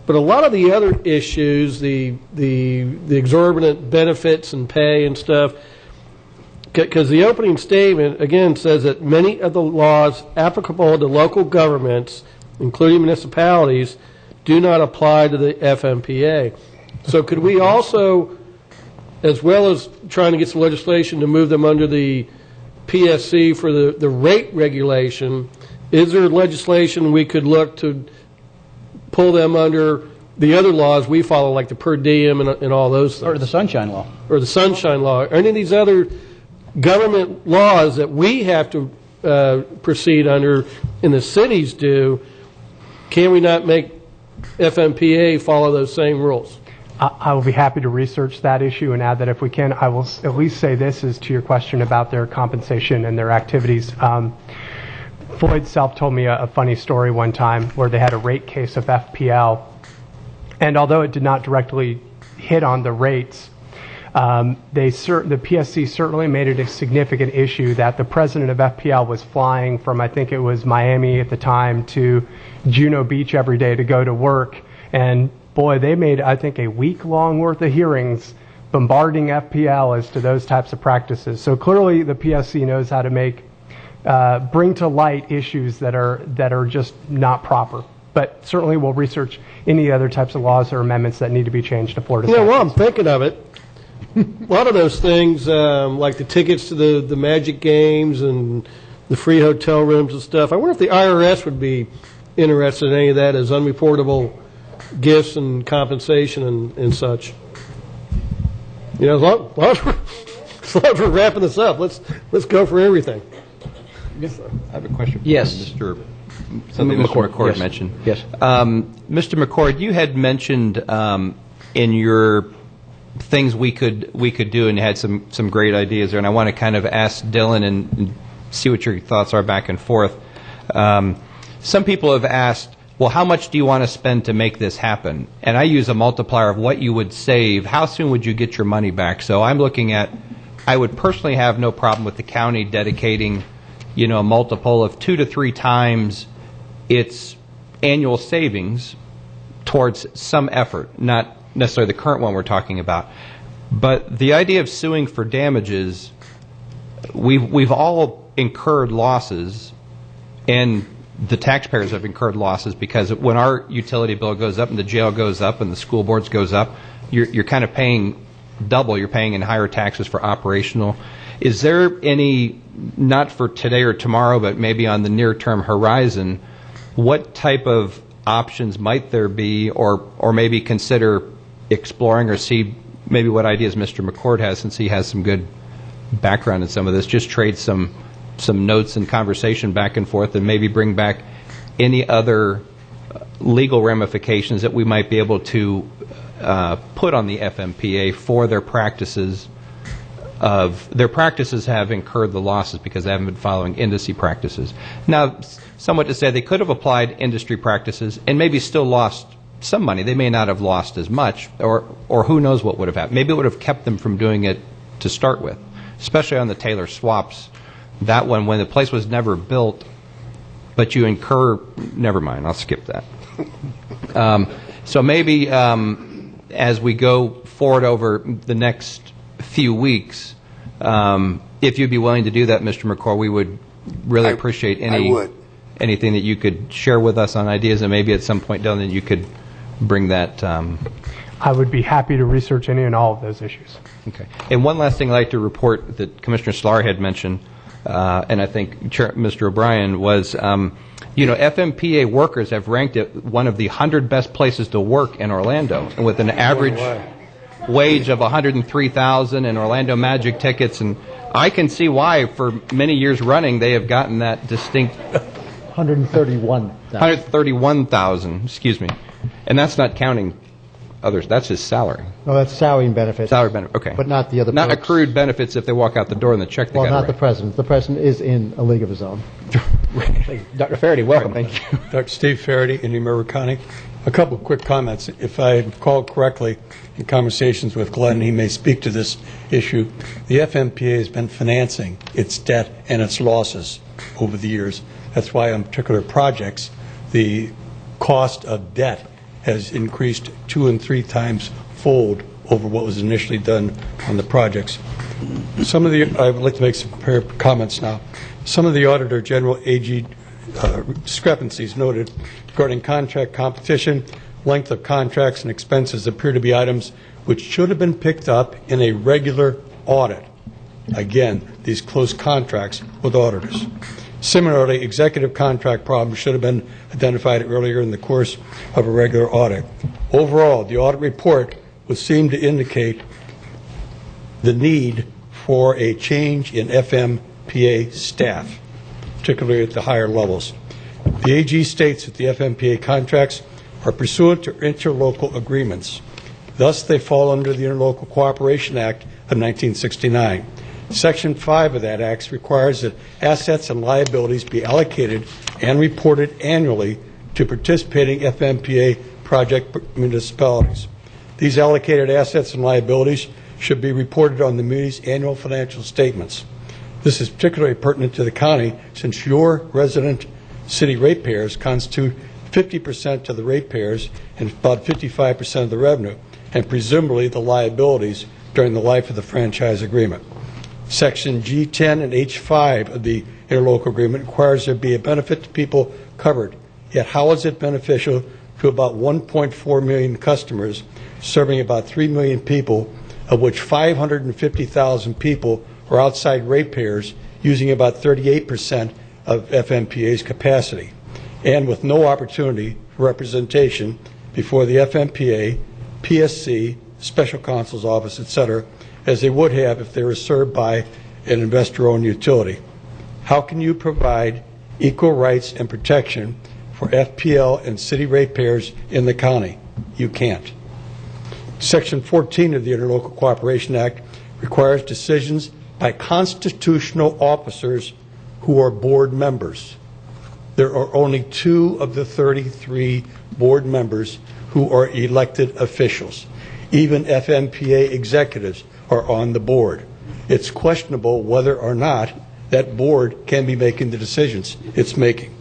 But a lot of the other issues, the exorbitant benefits and pay and stuff, because the opening statement, again, says that many of the laws applicable to local governments, including municipalities, do not apply to the FMPA. So could we also, as well as trying to get some legislation to move them under the PSC for the rate regulation, is there legislation we could look to pull them under the other laws we follow, like the per diem and all those things? Or the Sunshine Law. Or the Sunshine Law. Or any of these other government laws that we have to proceed under and the cities do, can we not make FMPA follow those same rules? I will be happy to research that issue and add that if we can. I will at least say this as to your question about their compensation and their activities. Floyd Self told me a funny story one time where they had a rate case of FPL, and although it did not directly hit on the rates. The PSC certainly made it a significant issue that the president of FPL was flying from, I think it was Miami at the time, to Juno Beach every day to go to work. And boy, they made, I think, a week-long worth of hearings bombarding FPL as to those types of practices. So clearly the PSC knows how to bring to light issues that are just not proper. But certainly we'll research any other types of laws or amendments that need to be changed to Florida. Yeah, well, I'm thinking of it. A lot of those things, like the tickets to the Magic games and the free hotel rooms and stuff, I wonder if the IRS would be interested in any of that as unreportable gifts and compensation and such. You know, as long as we're wrapping this up, let's go for everything. I have a question. Yes. Something Mr. McCord mentioned. Yes. Mr. McCord, you had mentioned in your things we could do, and you had some great ideas there, and I want to kind of ask Dylan and see what your thoughts are back and forth. Some people have asked, well, how much do you want to spend to make this happen? And I use a multiplier of what you would save. How soon would you get your money back? So I'm looking at, I would personally have no problem with the county dedicating, a multiple of 2 to 3 times its annual savings towards some effort, not necessarily the current one we're talking about. But the idea of suing for damages, we've all incurred losses, and the taxpayers have incurred losses, because when our utility bill goes up and the jail goes up and the school boards goes up, you're kind of paying double. You're paying in higher taxes for operational. Is there any, not for today or tomorrow, but maybe on the near-term horizon, what type of options might there be, or maybe consider exploring, or see maybe what ideas Mr. McCord has, since he has some good background in some of this, just trade some notes and conversation back and forth, and maybe bring back any other legal ramifications that we might be able to put on the FMPA for their practices have incurred the losses because they haven't been following industry practices. Now, somewhat to say, they could have applied industry practices and maybe still lost some money. They may not have lost as much, or who knows what would have happened. Maybe it would have kept them from doing it to start with, especially on the Taylor swaps. That one, when the place was never built, but you incur, never mind, I'll skip that. So maybe as we go forward over the next few weeks, if you'd be willing to do that, Mr. McCord, we would really appreciate anything that you could share with us on ideas, and maybe at some point down then you could bring that. I would be happy to research any and all of those issues. Okay. And one last thing I'd like to report that Commissioner Sklar had mentioned, and I think Mr. O'Brien, was, FMPA workers have ranked it one of the 100 best places to work in Orlando, and with an average wage of $103,000 and Orlando Magic tickets, and I can see why for many years running they have gotten that distinct 131,000, excuse me, and that's not counting others. That's his salary. No, that's salary and benefits. Salary benefit, okay. But not the other Not perks. accrued benefits if they walk out the door and the check they got. Well, not right. the president. The president is in a league of his own. Dr. Faraday, welcome. Thank you. Dr. Steve Faraday in New River County. A couple of quick comments. If I recall correctly, in conversations with Glenn, he may speak to this issue. The FMPA has been financing its debt and its losses over the years. That's why on particular projects, the cost of debt has increased 2 and 3 times fold over what was initially done on the projects. I would like to make some comments now. Some of the Auditor General AG discrepancies noted regarding contract competition, length of contracts, and expenses appear to be items which should have been picked up in a regular audit. Again, these close contracts with auditors. Similarly, executive contract problems should have been identified earlier in the course of a regular audit. Overall, the audit report would seem to indicate the need for a change in FMPA staff, particularly at the higher levels. The AG states that the FMPA contracts are pursuant to interlocal agreements. Thus, they fall under the Interlocal Cooperation Act of 1969. Section 5 of that Act requires that assets and liabilities be allocated and reported annually to participating FMPA project municipalities. These allocated assets and liabilities should be reported on the Moody's annual financial statements. This is particularly pertinent to the county since your resident city ratepayers constitute 50% of the ratepayers and about 55% of the revenue, and presumably the liabilities during the life of the franchise agreement. Section G10 and H5 of the interlocal agreement requires there be a benefit to people covered. Yet how is it beneficial to about 1.4 million customers serving about 3 million people, of which 550,000 people are outside ratepayers using about 38% of FMPA's capacity, and with no opportunity for representation before the FMPA, PSC, Special Counsel's Office, etc., as they would have if they were served by an investor-owned utility? How can you provide equal rights and protection for FPL and city ratepayers in the county? You can't. Section 14 of the Interlocal Cooperation Act requires decisions by constitutional officers who are board members. There are only 2 of the 33 board members who are elected officials. Even FMPA executives are on the board. It's questionable whether or not that board can be making the decisions it's making.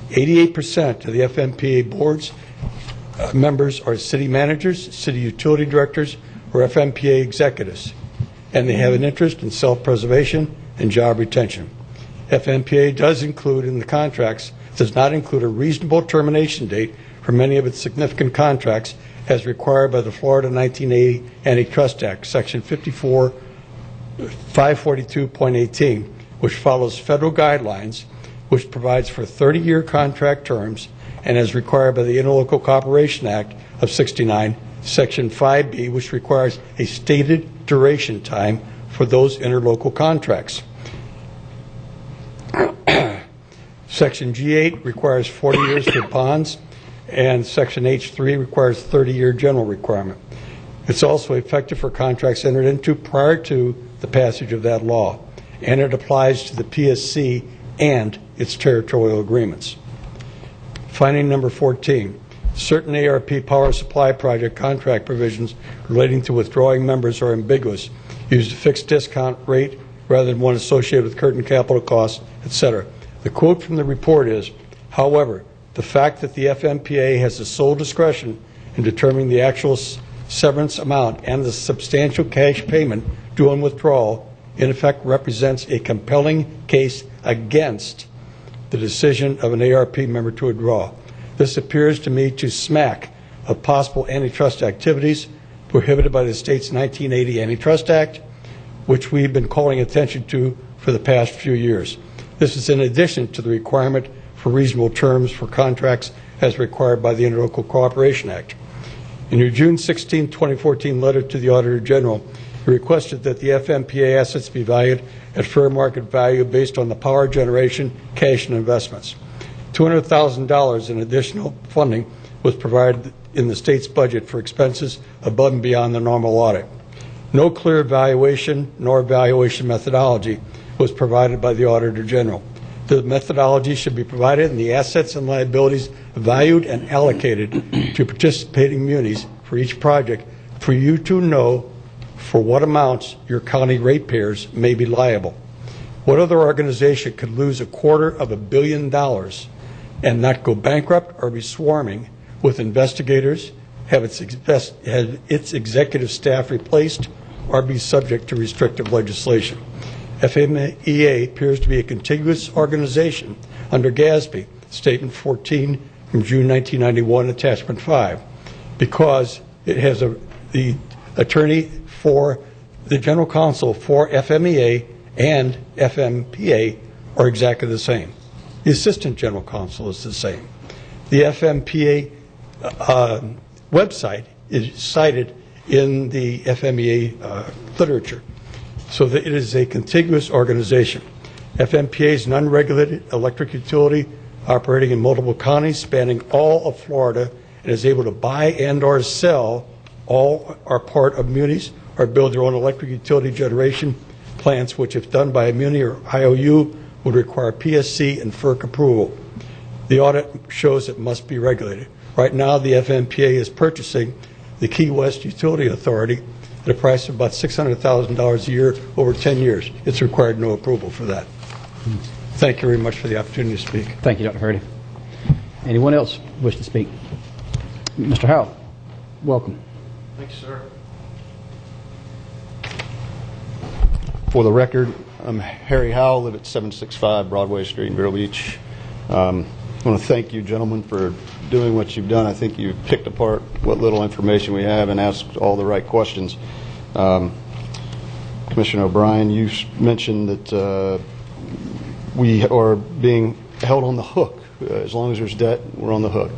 88% of the FMPA board's members are city managers, city utility directors, or FMPA executives, and they have an interest in self-preservation and job retention. FMPA does include in the contracts, does not include a reasonable termination date for many of its significant contracts as required by the Florida 1980 Antitrust Act, Section 542.18, which follows federal guidelines, which provides for 30-year contract terms, and as required by the Interlocal Cooperation Act of '69, Section 5B, which requires a stated duration time for those interlocal contracts. Section G8 requires 40 years for bonds, and Section H3 requires 30-year general requirement. It's also effective for contracts entered into prior to the passage of that law, and it applies to the PSC and its territorial agreements. Finding number 14, certain ARP power supply project contract provisions relating to withdrawing members are ambiguous, use a fixed discount rate rather than one associated with current capital costs, etc. The quote from the report is, however, the fact that the FMPA has the sole discretion in determining the actual severance amount and the substantial cash payment due on withdrawal in effect represents a compelling case against the decision of an ARP member to withdraw. This appears to me to smack of possible antitrust activities prohibited by the state's 1980 Antitrust Act, which we've been calling attention to for the past few years. This is in addition to the requirement for reasonable terms for contracts as required by the Interlocal Cooperation Act. In your June 16, 2014 letter to the Auditor General, you requested that the FMPA assets be valued at fair market value based on the power generation, cash, and investments. $200,000 in additional funding was provided in the state's budget for expenses above and beyond the normal audit. No clear valuation nor valuation methodology was provided by the Auditor General. The methodology should be provided and the assets and liabilities valued and allocated to participating munis for each project for you to know for what amounts your county ratepayers may be liable. What other organization could lose $250 million and not go bankrupt or be swarming with investigators, have its executive staff replaced, or be subject to restrictive legislation? FMEA appears to be a contiguous organization under GASB, Statement 14 from June 1991, Attachment 5, because it has the attorney for the general counsel for FMEA and FMPA are exactly the same. The assistant general counsel is the same. The FMPA website is cited in the FMEA literature, so that it is a contiguous organization. FMPA is an unregulated electric utility operating in multiple counties spanning all of Florida and is able to buy and or sell all or part of munis or build their own electric utility generation plants, which if done by a muni or IOU would require PSC and FERC approval. The audit shows it must be regulated. Right now the FMPA is purchasing the Key West Utility Authority at a price of about $600,000 a year over 10 years. It's required no approval for that. Thank you very much for the opportunity to speak. Thank you, Dr. Hurdy. Anyone else wish to speak? Mr. Howell, welcome. Thank you, sir. For the record, I'm Harry Howell, live at 765 Broadway Street in Vero Beach. I want to thank you, gentlemen, for doing what you've done. I think you've picked apart what little information we have and asked all the right questions. Commissioner O'Brien, you mentioned that we are being held on the hook. As long as there's debt, we're on the hook.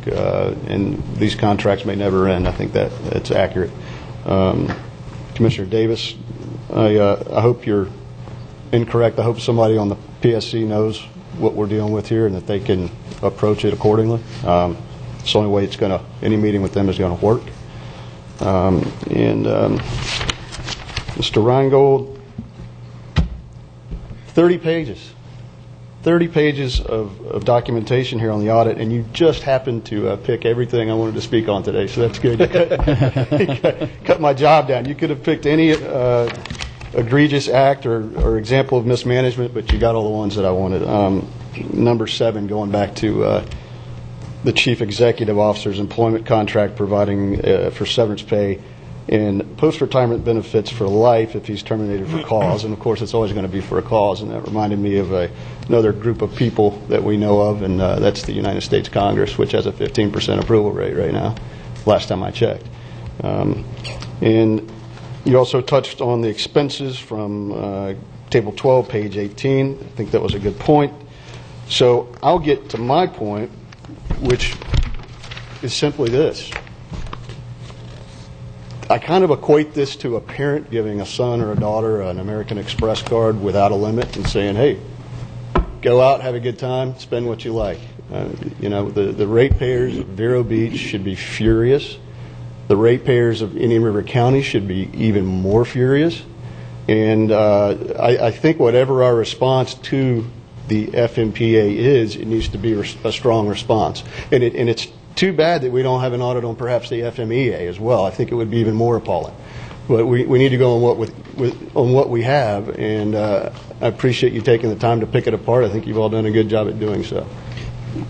And these contracts may never end. I think that's accurate. Commissioner Davis, I hope you're incorrect. I hope somebody on the PSC knows what we're dealing with here and that they can approach it accordingly. It's the only way any meeting with them is going to work. Mr. Reingold, 30 pages of documentation here on the audit, and you just happened to pick everything I wanted to speak on today, so that's good. You cut my job down. You could have picked any egregious act or example of mismanagement, but you got all the ones that I wanted. Number 7, going back to the chief executive officer's employment contract providing for severance pay and post-retirement benefits for life if he's terminated for cause. And, of course, it's always going to be for a cause. And that reminded me of another group of people that we know of, and that's the United States Congress, which has a 15% approval rate right now, last time I checked. And you also touched on the expenses from Table 12, page 18. I think that was a good point. So I'll get to my point, which is simply this. I kind of equate this to a parent giving a son or a daughter an American Express card without a limit and saying, hey, go out, have a good time, spend what you like. The ratepayers of Vero Beach should be furious. The ratepayers of Indian River County should be even more furious. And I think whatever our response to the FMPA is, it needs to be a strong response. And it's too bad that we don't have an audit on perhaps the FMEA as well. I think it would be even more appalling. But we need to go on what we have, and I appreciate you taking the time to pick it apart. I think you've all done a good job at doing so.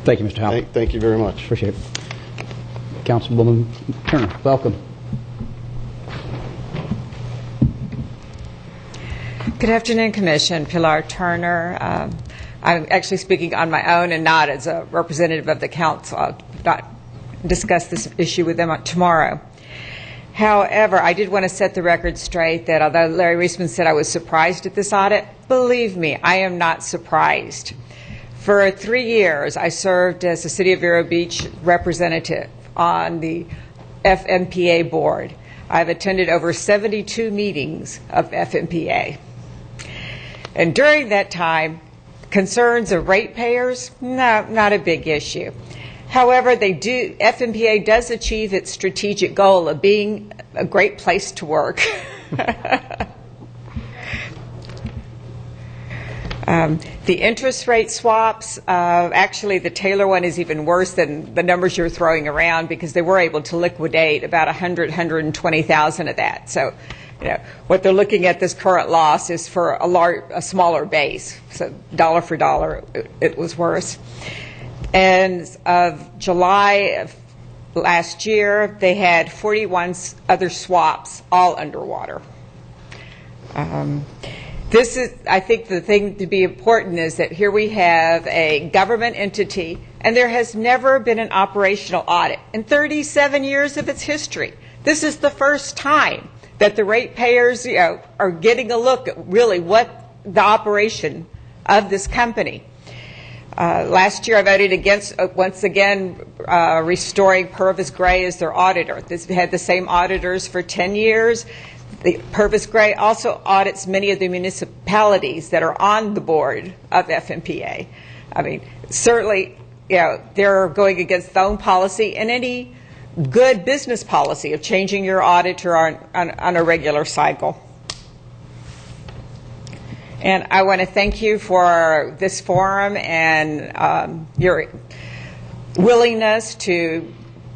Thank you, Mr. Howell. Thank you very much. Appreciate it. Councilwoman Turner, welcome. Good afternoon, Commission. Pilar Turner. I'm actually speaking on my own and not as a representative of the council. I'll not discuss this issue with them tomorrow. However, I did want to set the record straight that although Larry Reisman said I was surprised at this audit, believe me, I am not surprised. For 3 years, I served as the City of Vero Beach representative on the FMPA board. I've attended over 72 meetings of FMPA. And during that time, concerns of ratepayers, no, not a big issue. However, FMPA does achieve its strategic goal of being a great place to work. The interest rate swaps, actually the Taylor one is even worse than the numbers you're throwing around because they were able to liquidate about 120,000 of that. So, what they're looking at this current loss is for a smaller base. So dollar for dollar, it was worse. And of July of last year, they had 41 other swaps, all underwater. This is, I think the thing to be important is that here we have a government entity, and there has never been an operational audit in 37 years of its history. This is the first time that the ratepayers, are getting a look at really what the operation of this company. Last year I voted against, once again, restoring Purvis Gray as their auditor. They've had the same auditors for 10 years. Purvis Gray also audits many of the municipalities that are on the board of FMPA. I mean, certainly, they're going against their own policy and any good business policy of changing your auditor on a regular cycle. And I want to thank you for this forum and your willingness to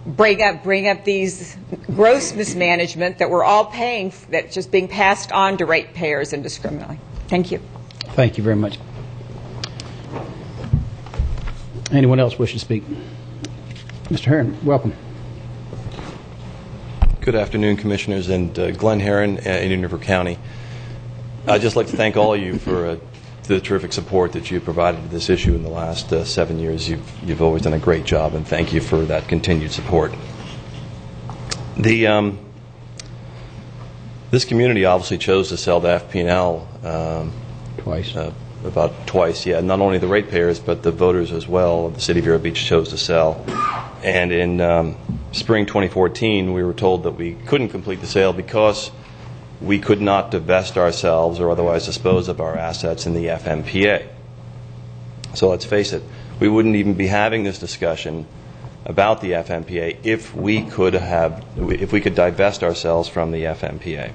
bring up these gross mismanagement that we're all paying, that's just being passed on to ratepayers indiscriminately. Thank you. Thank you very much. Anyone else wish to speak? Mr. Herron, welcome. Good afternoon, Commissioners, and Glenn Herron, Indian River County. I'd just like to thank all of you for the terrific support that you've provided to this issue in the last 7 years. You've always done a great job, and thank you for that continued support. This community obviously chose to sell to FP&L Twice. About twice, yeah. Not only the ratepayers, but the voters as well. The City of Vero Beach chose to sell. And in spring 2014, we were told that we couldn't complete the sale because we could not divest ourselves or otherwise dispose of our assets in the FMPA. So let's face it, we wouldn't even be having this discussion about the FMPA if we could divest ourselves from the FMPA.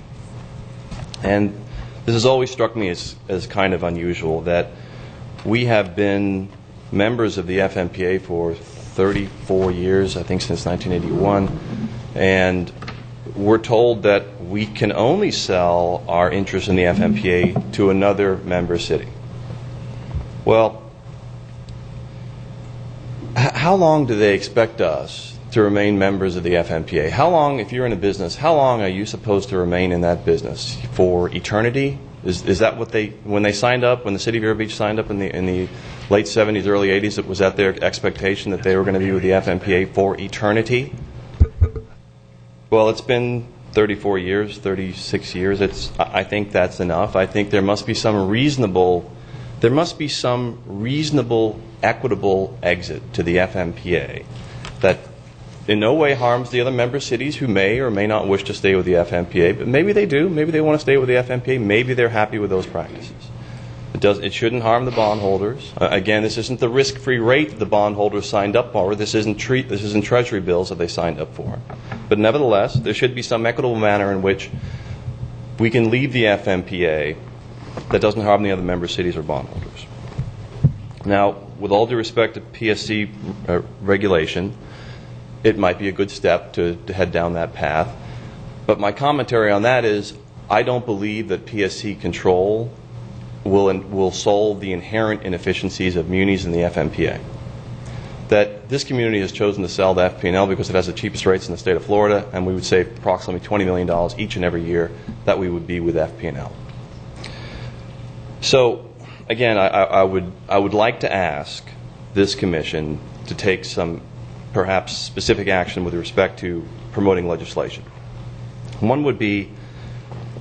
And this has always struck me as kind of unusual that we have been members of the FMPA for 34 years, I think since 1981, and we're told that we can only sell our interest in the FMPA to another member city. Well, how long do they expect us to remain members of the FMPA? How long, if you're in a business, how long are you supposed to remain in that business? For eternity? Is that what when they signed up, when the City of Vero Beach signed up in the late 70s, early 80s, was that their expectation that they were going to be with the FMPA for eternity? Well, it's been 34 years, 36 years. I think that's enough. I think there must be some reasonable, equitable exit to the FMPA that in no way harms the other member cities who may or may not wish to stay with the FMPA, but maybe they do. Maybe they want to stay with the FMPA. Maybe they're happy with those practices. It shouldn't harm the bondholders. Again, this isn't the risk-free rate that the bondholders signed up for. This isn't Treasury bills that they signed up for. But nevertheless, there should be some equitable manner in which we can leave the FMPA that doesn't harm the other member cities or bondholders. Now, with all due respect to PSC regulation, it might be a good step to head down that path. But my commentary on that is I don't believe that PSC control will solve the inherent inefficiencies of munis in the FMPA. That this community has chosen to sell to FP&L because it has the cheapest rates in the state of Florida, and we would save approximately $20 million each and every year that we would be with FP&L. So, again, I would like to ask this commission to take some perhaps specific action with respect to promoting legislation. One would be,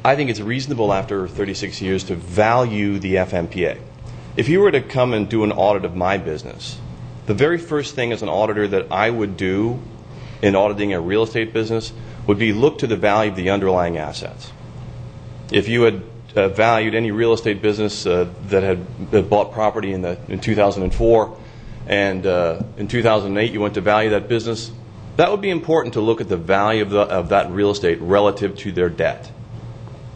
I think it's reasonable after 36 years to value the FMPA. If you were to come and do an audit of my business, the very first thing as an auditor that I would do in auditing a real estate business would be look to the value of the underlying assets. If you had valued any real estate business that had bought property in 2004 and in 2008 you went to value that business, that would be important to look at the value of that real estate relative to their debt.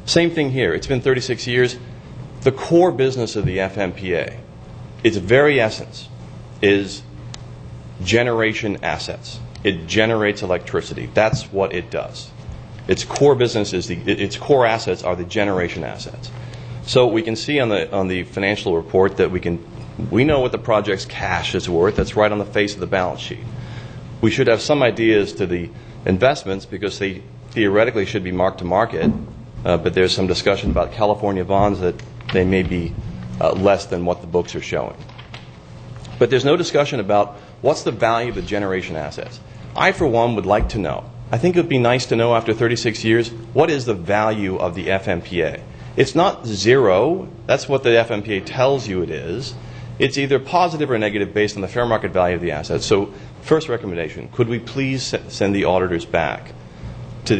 Same thing here. It's been 36 years. The core business of the FMPA, its very essence, is generation assets. It generates electricity. That's what it does. Its core business is its core assets are the generation assets. So we can see on the financial report that we know what the project's cash is worth. That's right on the face of the balance sheet. We should have some idea as to the investments because they theoretically should be marked to market, but there's some discussion about California bonds that they may be less than what the books are showing. But there's no discussion about what's the value of the generation assets. I, for one, would like to know. I think it would be nice to know after 36 years, what is the value of the FMPA? It's not zero. That's what the FMPA tells you it is. It's either positive or negative based on the fair market value of the assets. So, first recommendation, could we please send the auditors back to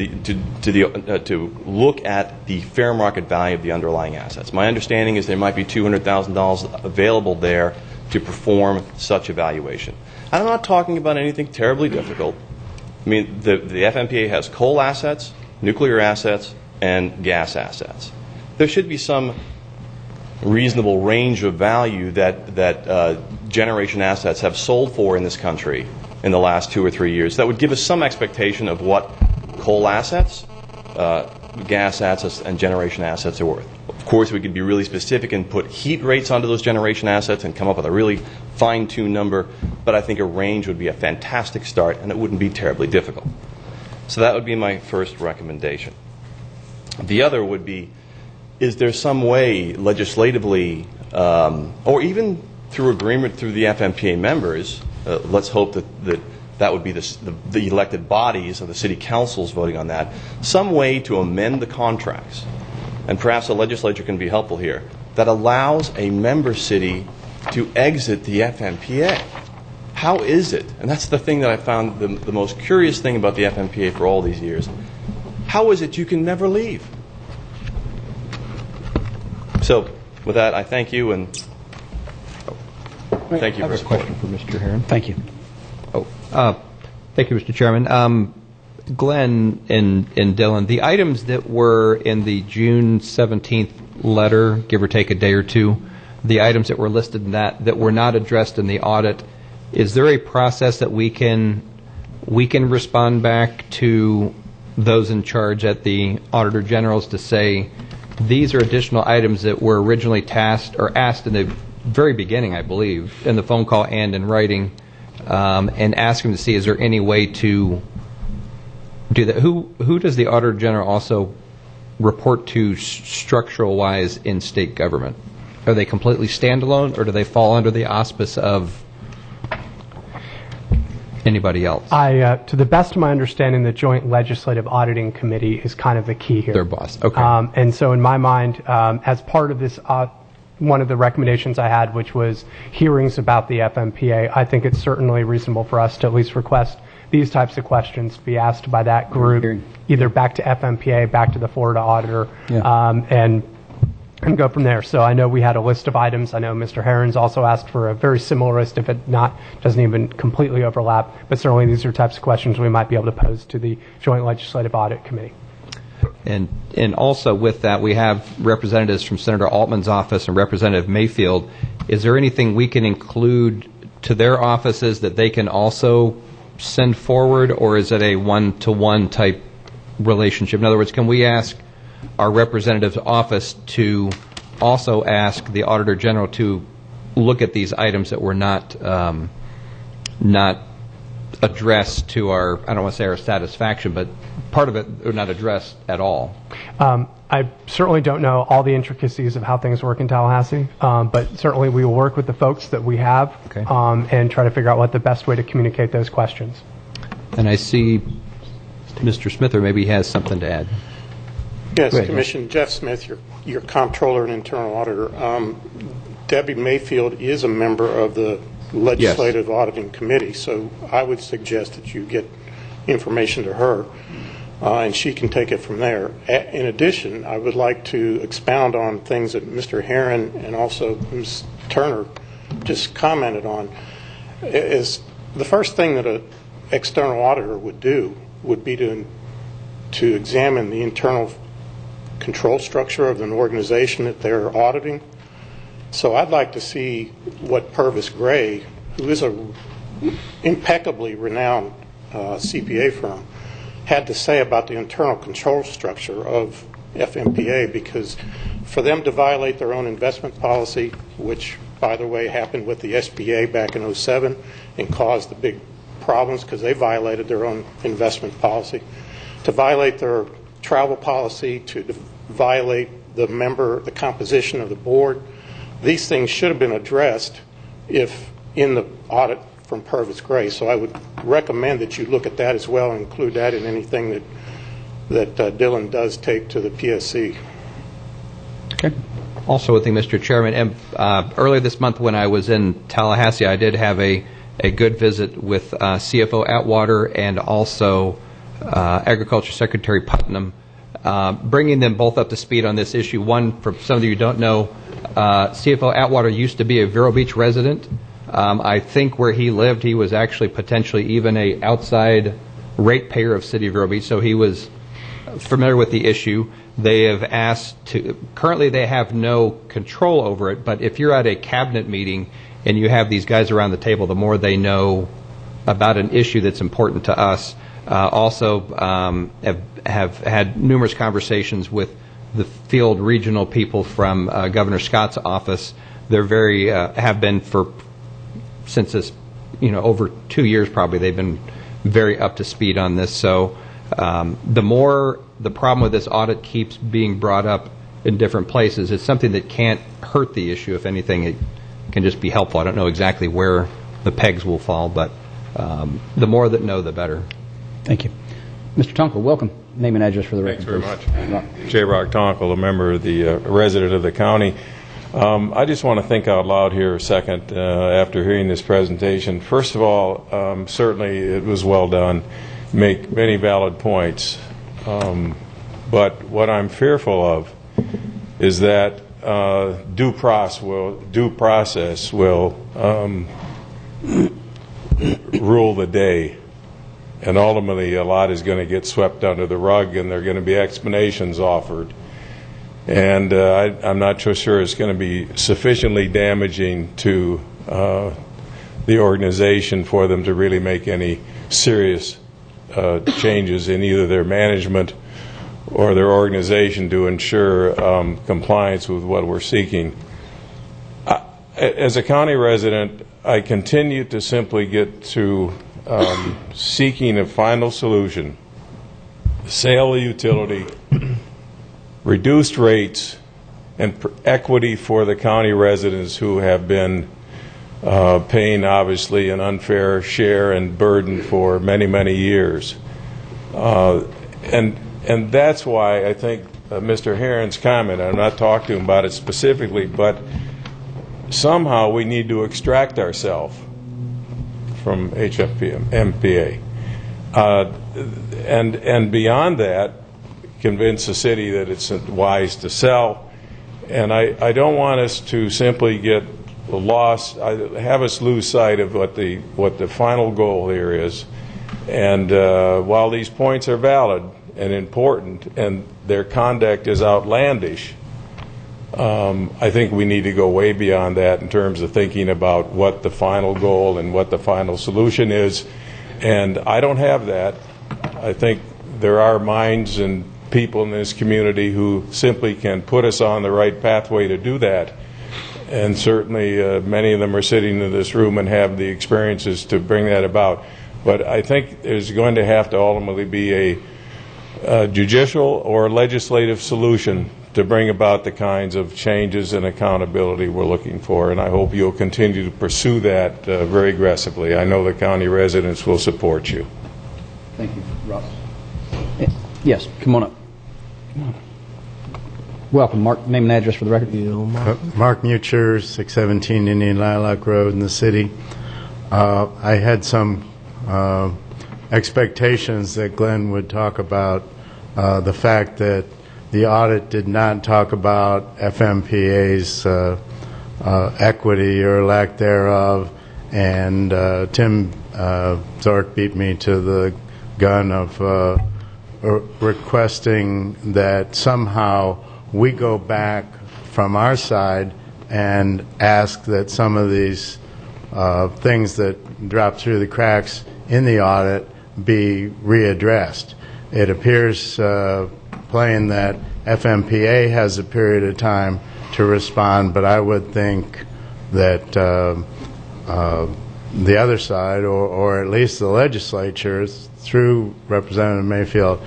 look at the fair market value of the underlying assets? My understanding is there might be $200,000 available there to perform such evaluation. And I'm not talking about anything terribly difficult. I mean, the FMPA has coal assets, nuclear assets, and gas assets. There should be some reasonable range of value that generation assets have sold for in this country in the last 2 or 3 years. That would give us some expectation of what coal assets, gas assets, and generation assets are worth. Of course, we could be really specific and put heat rates onto those generation assets and come up with a really fine-tuned number, but I think a range would be a fantastic start, and it wouldn't be terribly difficult. So that would be my first recommendation. The other would be, is there some way legislatively, or even through agreement through the FMPA members, let's hope that would be the elected bodies of the city councils voting on that, some way to amend the contracts, and perhaps the legislature can be helpful here, that allows a member city to exit the FMPA. How is it? And that's the thing that I found the most curious thing about the FMPA for all these years. How is it you can never leave? So, with that, I thank you, and thank you. I have a question for Mr. Herron. Thank you. Thank you, Mr. Chairman. Glenn and Dylan, the items that were in the June 17th letter, give or take a day or two, the items that were listed in that were not addressed in the audit, is there a process that we can respond back to those in charge at the Auditor General's to say, these are additional items that were originally tasked or asked in the very beginning, I believe, in the phone call and in writing, and ask them to see, is there any way to do that? Who does the Auditor General also report to structural-wise in state government? Are they completely standalone, or do they fall under the auspice of anybody else? To the best of my understanding, the Joint Legislative Auditing Committee is kind of the key here. Their boss. Okay. And so in my mind, as part of this, one of the recommendations I had, which was hearings about the FMPA, I think it's certainly reasonable for us to at least request these types of questions be asked by that group, either back to FMPA, back to the Florida Auditor, and go from there. So I know we had a list of items. I know Mr. Herron's also asked for a very similar list, if it doesn't even completely overlap, but certainly these are types of questions we might be able to pose to the Joint Legislative Audit Committee. And also with that, we have representatives from Senator Altman's office and Representative Mayfield. Is there anything we can include to their offices that they can also send forward, or is it a one-to-one type relationship? In other words, can we ask our representative's office to also ask the Auditor General to look at these items that were not addressed to our, I don't want to say our satisfaction, but part of it were not addressed at all? I certainly don't know all the intricacies of how things work in Tallahassee, but certainly we will work with the folks that we have and try to figure out what the best way to communicate those questions. And I see Mr. Smither maybe has something to add. Yes, Commissioner Jeff Smith, your Comptroller and Internal Auditor. Debbie Mayfield is a member of the Legislative Auditing Committee, so I would suggest that you get information to her, and she can take it from there. In addition, I would like to expound on things that Mr. Herron and also Ms. Turner just commented on. Is the first thing that an external auditor would do would be to examine the internal control structure of an organization that they're auditing. So I'd like to see what Purvis Gray, who is a impeccably renowned CPA firm, had to say about the internal control structure of FMPA, because for them to violate their own investment policy, which, by the way, happened with the SBA back in 2007 and caused the big problems because they violated their own investment policy, to violate their travel policy, to violate the composition of the board, these things should have been addressed if in the audit from Purvis Gray. So I would recommend that you look at that as well and include that in anything that Dylan does take to the PSC. Okay. Also, one thing, Mr. Chairman, earlier this month when I was in Tallahassee, I did have a good visit with CFO Atwater and also Agriculture Secretary Putnam, bringing them both up to speed on this issue. One, for some of you who don't know, CFO Atwater used to be a Vero Beach resident. I think where he lived, he was actually potentially even a outside ratepayer of City of Vero Beach, so he was familiar with the issue. They have asked to, currently they have no control over it, but if you're at a cabinet meeting and you have these guys around the table, the more they know about an issue that's important to us. Also have had numerous conversations with the field regional people from Governor Scott's office. They're very have been since this, over 2 years probably. They've been very up to speed on this. So the more the problem with this audit keeps being brought up in different places, it's something that can't hurt the issue. If anything, it can just be helpful. I don't know exactly where the pegs will fall, but the more that know, the better. Thank you. Mr. Tonkel, welcome. Name and address for the record. Thanks very much. J. Rock Tonkel, a member of the resident of the county. I just want to think out loud here a second after hearing this presentation. First of all, certainly it was well done. Make many valid points. But what I'm fearful of is that due process will rule the day. And ultimately, a lot is going to get swept under the rug, and there are going to be explanations offered. And I'm not so sure it's going to be sufficiently damaging to the organization for them to really make any serious changes in either their management or their organization to ensure compliance with what we're seeking. As a county resident, I continue to simply get to seeking a final solution, sale of utility, reduced rates, and equity for the county residents who have been paying, obviously, an unfair share and burden for many, many years. And that's why I think Mr. Herron's comment, I'm not talking to him about it specifically, but somehow we need to extract ourselves from MPA. And beyond that, convince the city that it's wise to sell. And I don't want us to simply get lost, have us lose sight of what the final goal here is. And while these points are valid and important and their conduct is outlandish, I think we need to go way beyond that in terms of thinking about what the final goal and what the final solution is. And I don't have that. I think there are minds and people in this community who simply can put us on the right pathway to do that. And certainly many of them are sitting in this room and have the experiences to bring that about. But I think there's going to have to ultimately be a judicial or legislative solution to bring about the kinds of changes and accountability we're looking for. And I hope you'll continue to pursue that very aggressively. I know the county residents will support you. Thank you, Ross. Yes, come on up. Welcome, Mark. Name and address for the record. Mark Mucher, 617 Indian Lilac Road in the city. I had some expectations that Glenn would talk about the fact that the audit did not talk about FMPA's equity or lack thereof, and Tim Zork beat me to the gun of requesting that somehow we go back from our side and ask that some of these things that drop through the cracks in the audit be readdressed. It appears plain that FMPA has a period of time to respond, but I would think that the other side, or at least the legislature, through Representative Mayfield,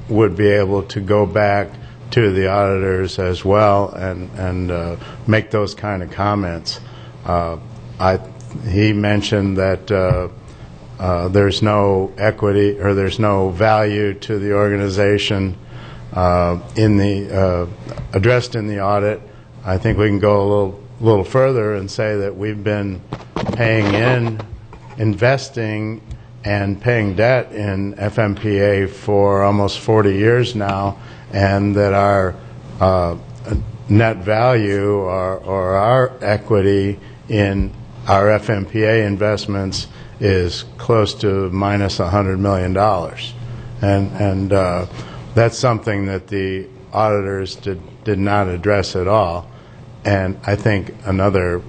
would be able to go back to the auditors as well and make those kind of comments. He mentioned that there's no equity or there's no value to the organization in the addressed in the audit. I think we can go a little further and say that we've been paying in, investing, and paying debt in FMPA for almost 40 years now, and that our net value or our equity in our FMPA investments is close to minus $100 million. And that's something that the auditors did not address at all. And I think another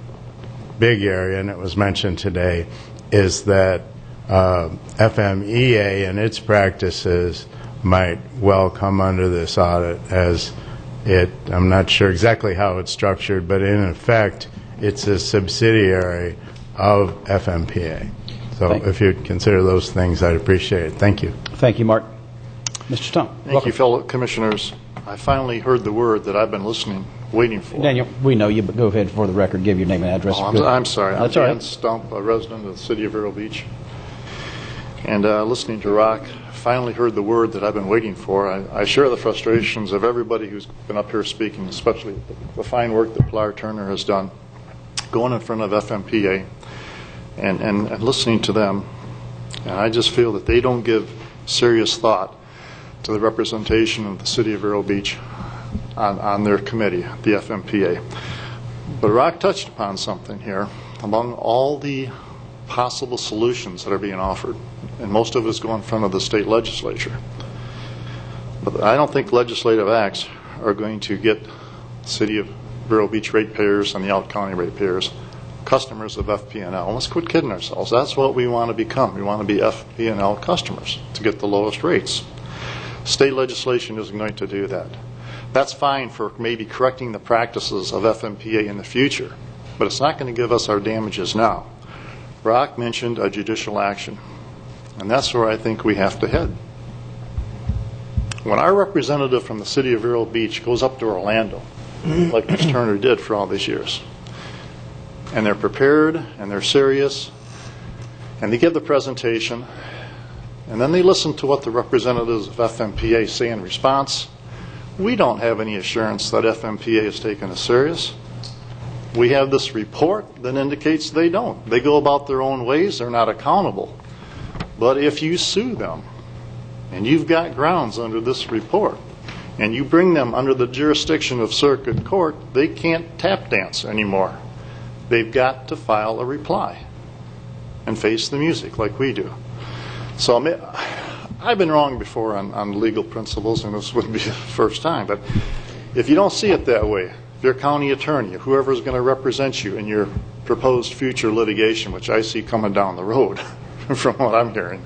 big area, and it was mentioned today, is that FMEA and its practices might well come under this audit, as I'm not sure exactly how it's structured, but in effect, it's a subsidiary of FMPA. So if you'd consider those things, I'd appreciate it. Thank you. Thank you, Mark. Mr. Stump. Thank you, fellow commissioners. I finally heard the word that I've been waiting for. Daniel, we know you, but go ahead for the record, give your name and address. I'm sorry. That's I'm all Dan right. Stump, a resident of the city of Vero Beach. And listening to Rock, finally heard the word that I've been waiting for. I share the frustrations of everybody who's been up here speaking, especially the fine work that Pilar Turner has done, going in front of FMPA and listening to them. And I just feel that they don't give serious thought to the representation of the city of Vero Beach on their committee, the FMPA. But Rock touched upon something here. Among all the possible solutions that are being offered, and most of it is going in front of the state legislature. But I don't think legislative acts are going to get the city of Vero Beach ratepayers and the out-county ratepayers customers of FP&L. Let's quit kidding ourselves. That's what we want to become. We want to be FP&L customers to get the lowest rates. State legislation isn't going to do that. That's fine for maybe correcting the practices of FMPA in the future, but it's not going to give us our damages now. Brock mentioned a judicial action, and that's where I think we have to head. When our representative from the city of Vero Beach goes up to Orlando, like Ms. Turner did for all these years, and they're prepared and they're serious, and they give the presentation, and then they listen to what the representatives of FMPA say in response, we don't have any assurance that FMPA is taking us serious. We have this report that indicates they don't. They go about their own ways. They're not accountable. But if you sue them, and you've got grounds under this report, and you bring them under the jurisdiction of circuit court, they can't tap dance anymore. They've got to file a reply and face the music like we do. So I've been wrong before on legal principles, and this wouldn't be the first time. But if you don't see it that way, your county attorney, whoever is going to represent you in your proposed future litigation, which I see coming down the road from what I'm hearing,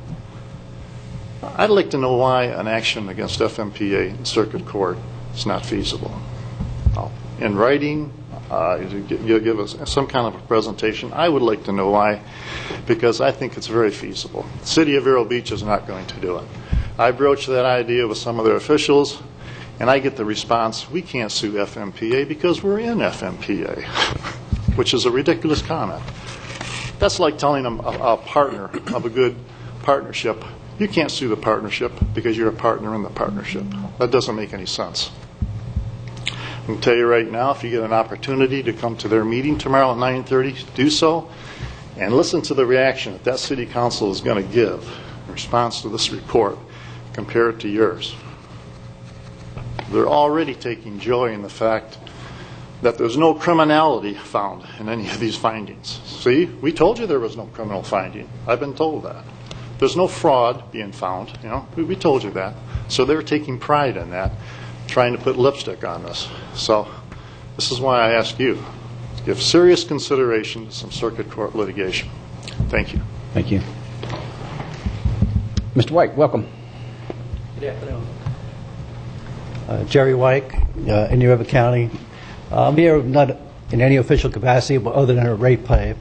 I'd like to know why an action against FMPA in circuit court is not feasible. In writing, you'll give us some kind of a presentation. I would like to know why, because I think it's very feasible. The city of Vero Beach is not going to do it. I broached that idea with some of their officials, and I get the response, we can't sue FMPA because we're in FMPA, which is a ridiculous comment. That's like telling a partner of a good partnership, you can't sue the partnership because you're a partner in the partnership. That doesn't make any sense. I can tell you right now, if you get an opportunity to come to their meeting tomorrow at 9:30, do so, and listen to the reaction that city council is going to give in response to this report, compare it to yours. They're already taking joy in the fact that there's no criminality found in any of these findings. See, we told you there was no criminal finding. I've been told that. There's no fraud being found. You know, we told you that. So they're taking pride in that, trying to put lipstick on this. So this is why I ask you to give serious consideration to some circuit court litigation. Thank you. Thank you. Mr. White, welcome. Good afternoon. Jerry White, in New River County. I'm here not in any official capacity, but other than a ratepayer.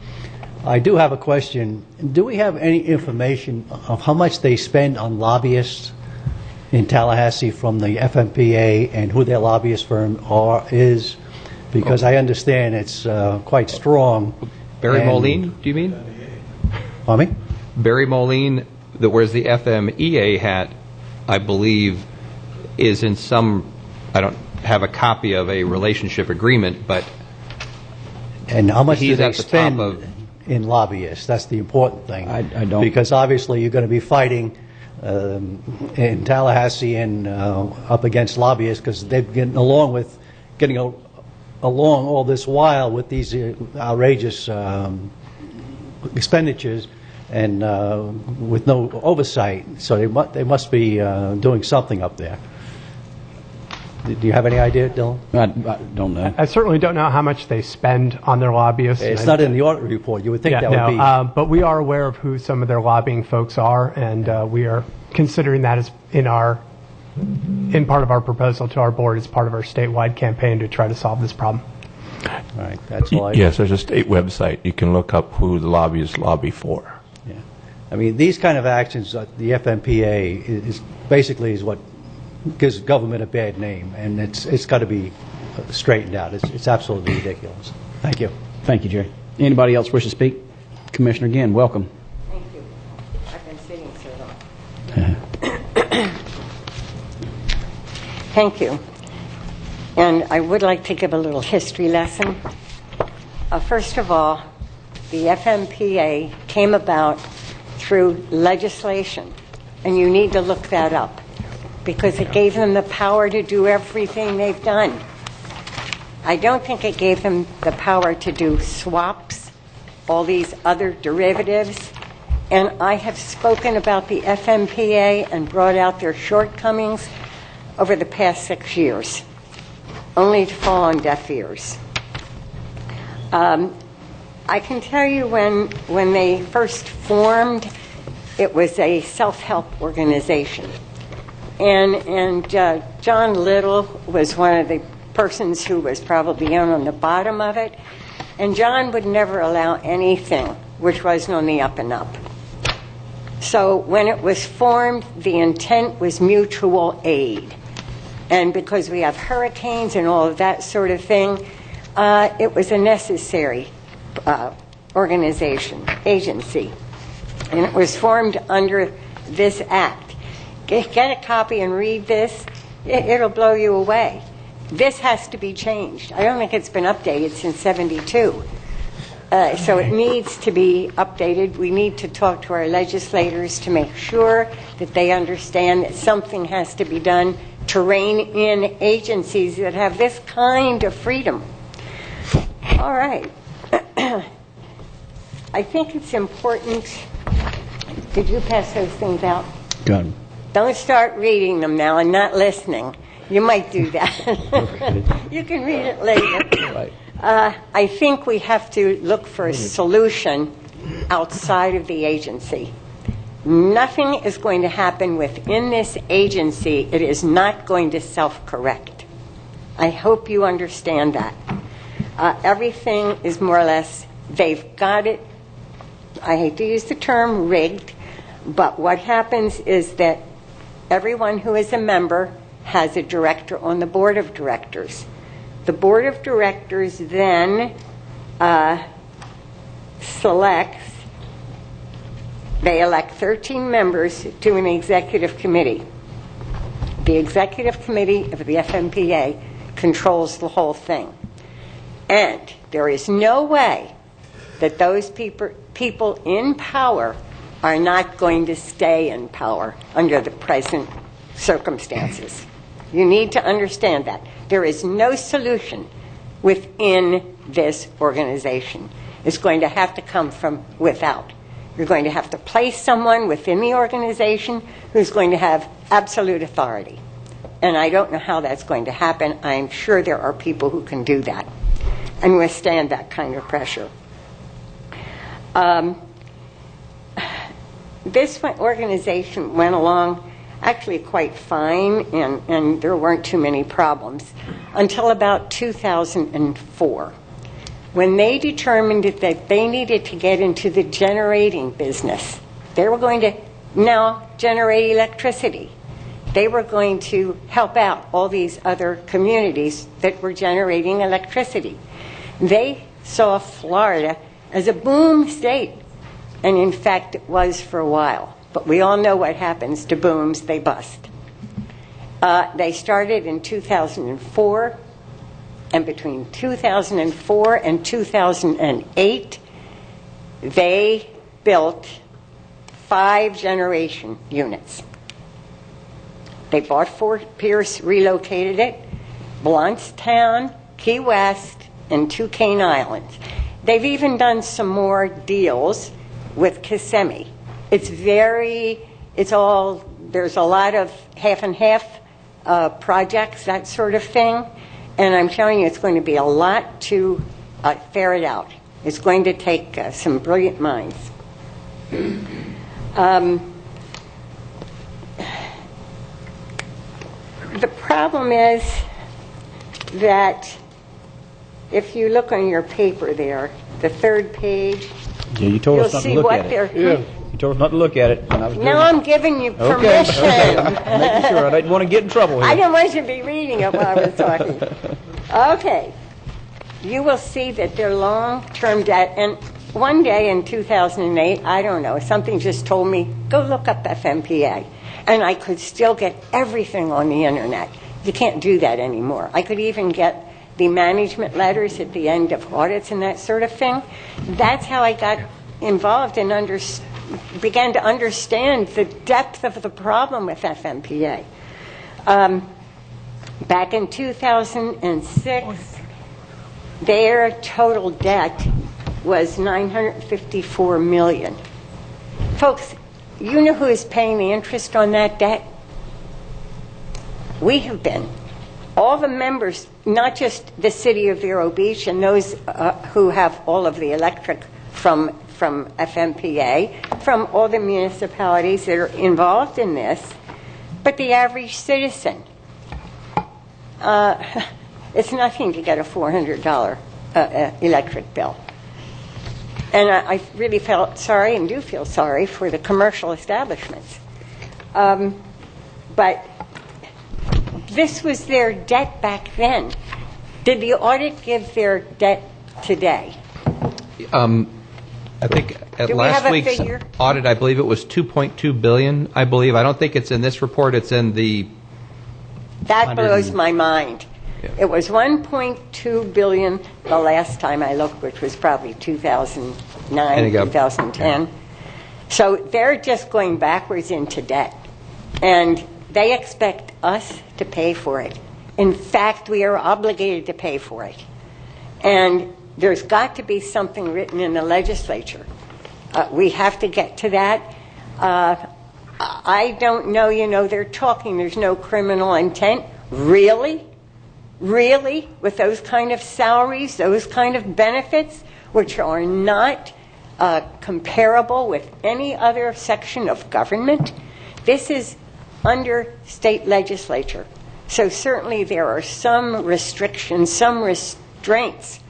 I do have a question. Do we have any information of how much they spend on lobbyists in Tallahassee from the FMPA and who their lobbyist firm is? Because I understand it's quite strong. Barry Moline, do you mean? Pardon me? Barry Moline, that wears the FMEA hat, I believe, is in some, I don't have a copy of a relationship agreement, but and how much do he's they at the spend top of, in lobbyists? That's the important thing. I don't. Because obviously you're going to be fighting in Tallahassee and up against lobbyists because they've getting along all this while with these outrageous expenditures and with no oversight. So they must be doing something up there. Do you have any idea, Dylan? I don't know. I certainly don't know how much they spend on their lobbyists. It's not in the audit report. You would think that would be. But we are aware of who some of their lobbying folks are, and we are considering that as in part of our proposal to our board as part of our statewide campaign to try to solve this problem. All right, that's all I. Yes, there's a state website. You can look up who the lobbyists lobby for. Yeah, I mean these kind of actions, the FMPA is basically what gives government a bad name, and it's got to be straightened out. It's absolutely ridiculous. Thank you. Thank you, Jerry. Anybody else wish to speak? Commissioner, again, welcome. Thank you. I've been sitting so long. Thank you. And I would like to give a little history lesson. First of all, the FMPA came about through legislation, and you need to look that up because it gave them the power to do everything they've done. I don't think it gave them the power to do swaps, all these other derivatives. And I have spoken about the FMPA and brought out their shortcomings over the past 6 years, only to fall on deaf ears. I can tell you when they first formed, it was a self-help organization. And John Little was one of the persons who was probably on the bottom of it. And John would never allow anything which wasn't on the up and up. So when it was formed, the intent was mutual aid. And because we have hurricanes and all of that sort of thing, it was a necessary agency. And it was formed under this act. Get a copy and read this. It'll blow you away. This has to be changed. I don't think it's been updated since '72. So it needs to be updated. We need to talk to our legislators to make sure that they understand that something has to be done to rein in agencies that have this kind of freedom. All right. I think it's important. Did you pass those things out? Good. Don't start reading them now and not listening. You might do that. You can read it later. Right. I think we have to look for a solution outside of the agency. Nothing is going to happen within this agency. It is not going to self-correct. I hope you understand that. Everything is more or less, they've got it, I hate to use the term rigged, but what happens is that everyone who is a member has a director on the board of directors. The board of directors then they elect 13 members to an executive committee. The executive committee of the FMPA controls the whole thing. And there is no way that those people in power are not going to stay in power under the present circumstances. You need to understand that. There is no solution within this organization. It's going to have to come from without. You're going to have to place someone within the organization who's going to have absolute authority. And I don't know how that's going to happen. I'm sure there are people who can do that and withstand that kind of pressure. This organization went along actually quite fine, and there weren't too many problems until about 2004, when they determined that they needed to get into the generating business. They were going to now generate electricity. They were going to help out all these other communities that were generating electricity. They saw Florida as a boom state, and in fact it was for a while. But we all know what happens to booms, they bust. They started in 2004, and between 2004 and 2008, they built 5 generation units. They bought Fort Pierce, relocated it, Blountstown, Key West, and 2 Cane Islands. They've even done some more deals with Kissimmee. There's a lot of half and half projects, that sort of thing. And I'm telling you, it's going to be a lot to ferret out. It's going to take some brilliant minds. The problem is that if you look on your paper there, the third page, Yeah, you told us not to look at it. Yeah. You told us not to look at it. And I was Now I'm giving you permission. Okay. I'm making sure. I didn't want to get in trouble here. I didn't want you to be reading it while I was talking. Okay. You will see that they're long-term debt. And one day in 2008, I don't know, something just told me, go look up FMPA. And I could still get everything on the Internet. You can't do that anymore. I could even get the management letters at the end of audits and that sort of thing. That's how I got involved and began to understand the depth of the problem with FMPA. Back in 2006, their total debt was $954 million. Folks, you know who is paying the interest on that debt? We have been. All the members, not just the city of Vero Beach and those who have all of the electric from FMPA, from all the municipalities that are involved in this, but the average citizen. It's nothing to get a $400 electric bill. And I really felt sorry and do feel sorry for the commercial establishments. But this was their debt back then. Did the audit give their debt today? I think at Do we have last a week's figure? audit, I believe it was $2.2 billion, I believe. I don't think it's in this report. It's in the... That blows my mind. It was $1.2 billion the last time I looked, which was probably 2009, 2010. So they're just going backwards into debt. And they expect us to pay for it. In fact, we are obligated to pay for it. And there's got to be something written in the legislature. We have to get to that. I don't know, they're talking, there's no criminal intent. Really? Really? With those kind of salaries, those kind of benefits, which are not comparable with any other section of government? This is under state legislature. So certainly there are some restrictions, some restraints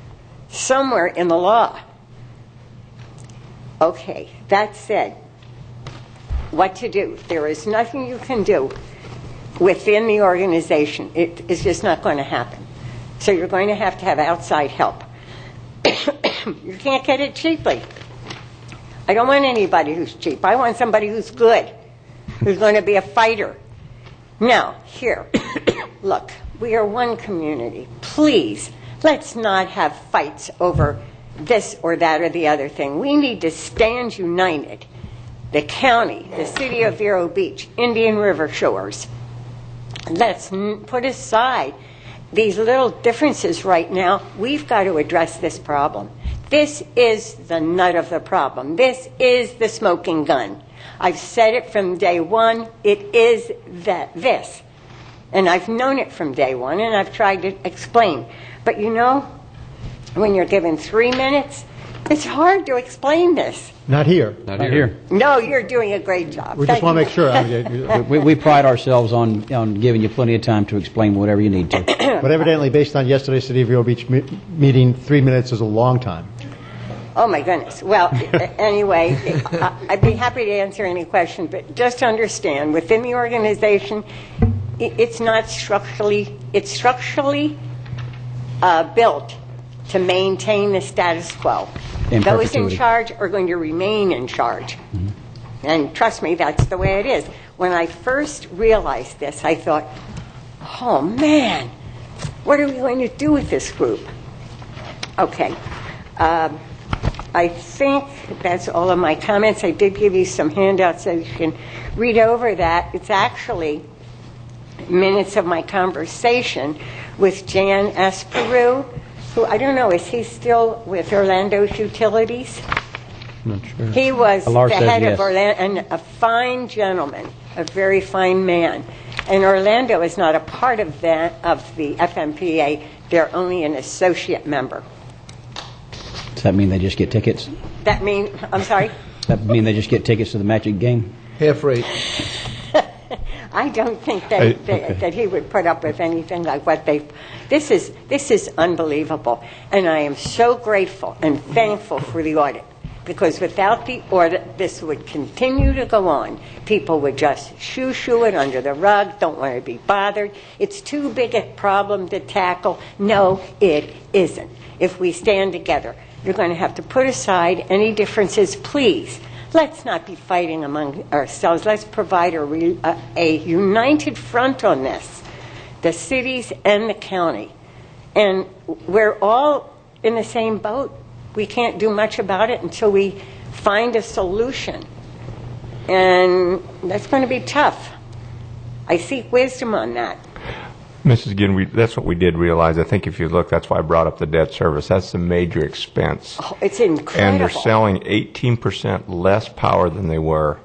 somewhere in the law. Okay, that said, what to do? There is nothing you can do within the organization. It is just not going to happen. So you're going to have outside help. You can't get it cheaply. I don't want anybody who's cheap. I want somebody who's good, who's going to be a fighter. Now, here, look, we are one community. Please, let's not have fights over this or that or the other thing. We need to stand united. The county, the city of Vero Beach, Indian River Shores. Let's put aside these little differences right now. We've got to address this problem. This is the nut of the problem. This is the smoking gun. I've said it from day one. It is this. And I've known it from day one, and I've tried to explain. But when you're given 3 minutes, it's hard to explain this. Not here. Not here. No, you're doing a great job. We just want to make sure. We pride ourselves on giving you plenty of time to explain whatever you need to. But evidently, based on yesterday's City of Vero Beach meeting, 3 minutes is a long time. Oh, my goodness. Well, anyway, I'd be happy to answer any question, but just understand, within the organization, it's not structurally built to maintain the status quo. Those in charge are going to remain in charge. Mm-hmm. And trust me, that's the way it is. When I first realized this, I thought, oh, man, what are we going to do with this group? Okay. I think that's all of my comments. I did give you some handouts so you can read over that. It's actually minutes of my conversation with Jan Esperu, who, I don't know, is he still with Orlando's Utilities? I'm not sure. He was Alar the says head yes. of Orlando, and a fine gentleman, a very fine man. And Orlando is not a part of the FMPA. They're only an associate member. Does that mean they just get tickets? That mean, I'm sorry? Does that mean they just get tickets to the Magic game? Half rate. I don't think that he would put up with anything like what they. This is unbelievable, and I am so grateful and thankful for the audit, because without the audit, this would continue to go on. People would just shoo it under the rug, don't want to be bothered. It's too big a problem to tackle. No, it isn't. If we stand together, you're going to have to put aside any differences, please. Let's not be fighting among ourselves. Let's provide a united front on this, the cities and the county. And we're all in the same boat. We can't do much about it until we find a solution. And that's going to be tough. I seek wisdom on that. Mrs. Ginn, that's what we did realize. I think if you look, that's why I brought up the debt service. That's a major expense. Oh, it's incredible. And they're selling 18% less power than they were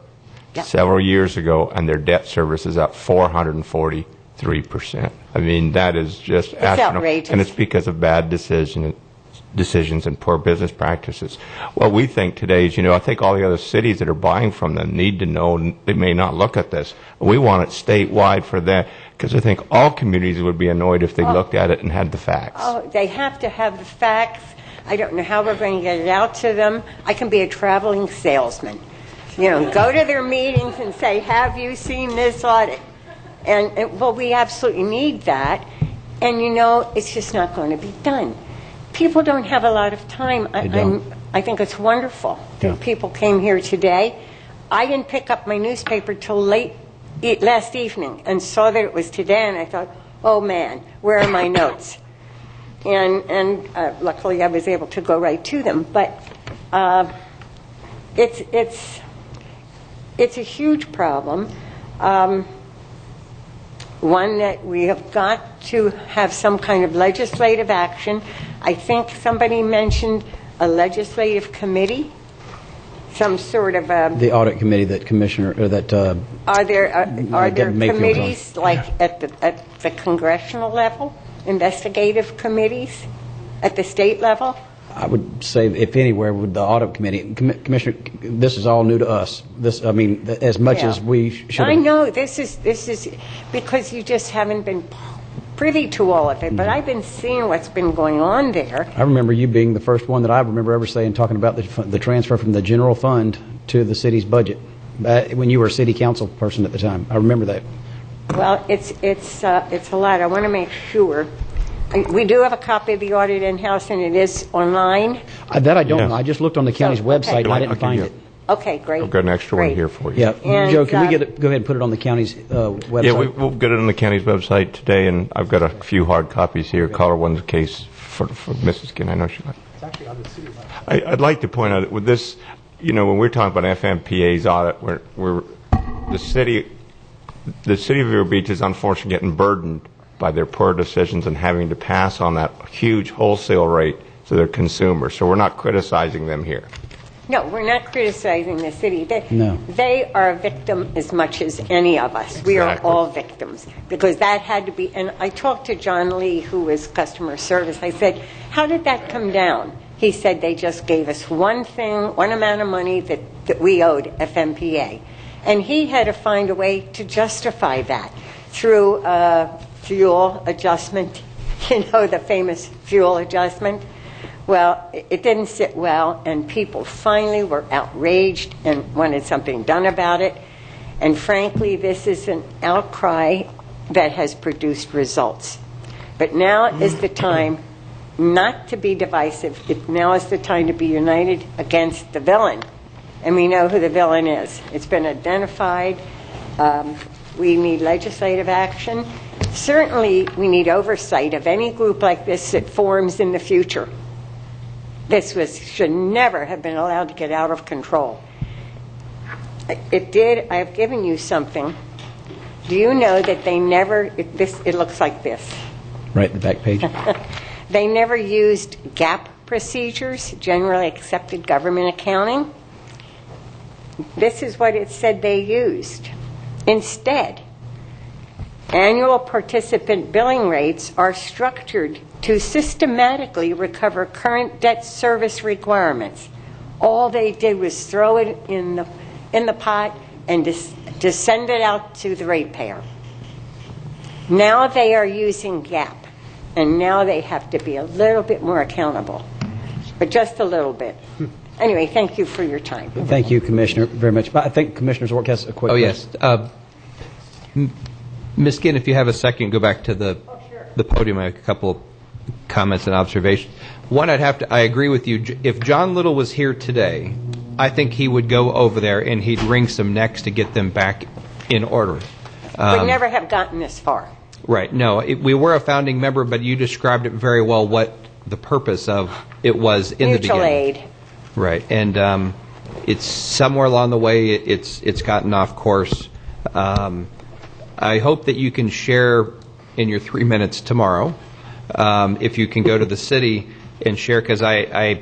several years ago, and their debt service is up 443%. I mean, that is just outrageous. And it's because of bad decisions and poor business practices. What we think today is, I think all the other cities that are buying from them need to know they may not look at this. We want it statewide for that, because I think all communities would be annoyed if they looked at it and had the facts. Oh, they have to have the facts. I don't know how we're going to get it out to them. I can be a traveling salesman. Go to their meetings and say, have you seen this audit? And well, we absolutely need that. And it's just not going to be done. People don't have a lot of time. I think it's wonderful that people came here today. I didn't pick up my newspaper till late last evening and saw that it was today, and I thought, oh man, where are my notes? And luckily I was able to go right to them. But it's a huge problem. One that we have got to have some kind of legislative action. I think somebody mentioned a legislative committee, some sort of a... The audit committee that Are there committees like at the congressional level, investigative committees at the state level? I would say, if anywhere, with the audit committee. Commissioner, this is all new to us. As much as we should. I know this is because you just haven't been privy to all of it. But I've been seeing what's been going on there. I remember you being the first one that I remember ever talking about the transfer from the general fund to the city's budget when you were a city council person at the time. I remember that. Well, it's a lot. I want to make sure. We do have a copy of the audit in-house, and it is online. That I don't know. I just looked on the county's website, and I didn't find it. Okay, great. I've got an extra one here for you. Yeah, and, Joe, can we go ahead and put it on the county's website? Yeah, we'll get it on the county's website today, and I've got a few hard copies here. Color one's case for Mrs. Ginn. I know she likes. It's actually on the city website. I'd like to point out that with this, when we're talking about FMPA's audit, we're the city of Vero Beach is unfortunately getting burdened by their poor decisions and having to pass on that huge wholesale rate to their consumers. So we're not criticizing them here. No, we're not criticizing the city. They are a victim as much as any of us. Exactly. We are all victims, because that had to be. And I talked to John Lee, who was customer service. I said, how did that come down? He said they just gave us one amount of money that we owed FMPA. And he had to find a way to justify that through fuel adjustment, the famous fuel adjustment. Well, it didn't sit well, and people finally were outraged and wanted something done about it. And frankly, this is an outcry that has produced results. But now is the time not to be divisive. Now is the time to be united against the villain. And we know who the villain is. It's been identified. We need legislative action. Certainly, we need oversight of any group like this that forms in the future. This should never have been allowed to get out of control. It did. I have given you something. Do you know that they never, it looks like this. Right, the back page. They never used GAAP procedures, generally accepted government accounting. This is what it said they used. Instead, Annual participant billing rates are structured to systematically recover current debt service requirements. All they did was throw it in the pot and just send it out to the ratepayer. Now they are using GAAP, and now they have to be a little bit more accountable, but just a little bit. Anyway, thank you for your time. Thank you, Commissioner, very much. I think Commissioner Zork has a quick question. Oh, yes. Ms. Ginn, if you have a second, go back to the podium. I have a couple of comments and observations. One, I agree with you. If John Little was here today, I think he would go over there and he'd wring some necks to get them back in order. We'd never have gotten this far. Right. No, we were a founding member, but you described it very well what the purpose of it was in the beginning. Mutual aid. Right. And it's somewhere along the way it's gotten off course. I hope that you can share in your 3 minutes tomorrow, if you can go to the city and share, because I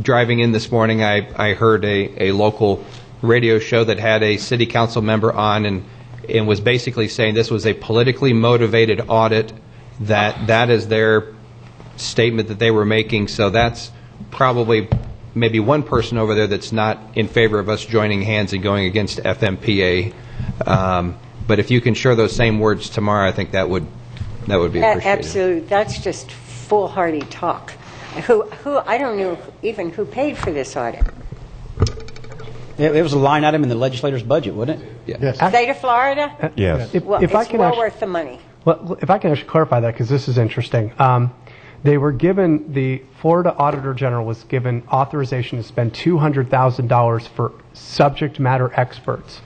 driving in this morning, I heard a local radio show that had a city council member on and was basically saying this was a politically motivated audit, that is their statement that they were making. So that's probably maybe one person over there that's not in favor of us joining hands and going against FMPA. But if you can share those same words tomorrow, I think that would be appreciated. Absolutely. That's just foolhardy talk. Who I don't know even who paid for this audit. It was a line item in the legislator's budget, wasn't it? Yes. State of Florida? Yes. Well, If I it's can well actually- worth the money. Well, if I can actually clarify that, because this is interesting. They were given, the Florida Auditor General was given authorization to spend $200,000 for subject matter experts.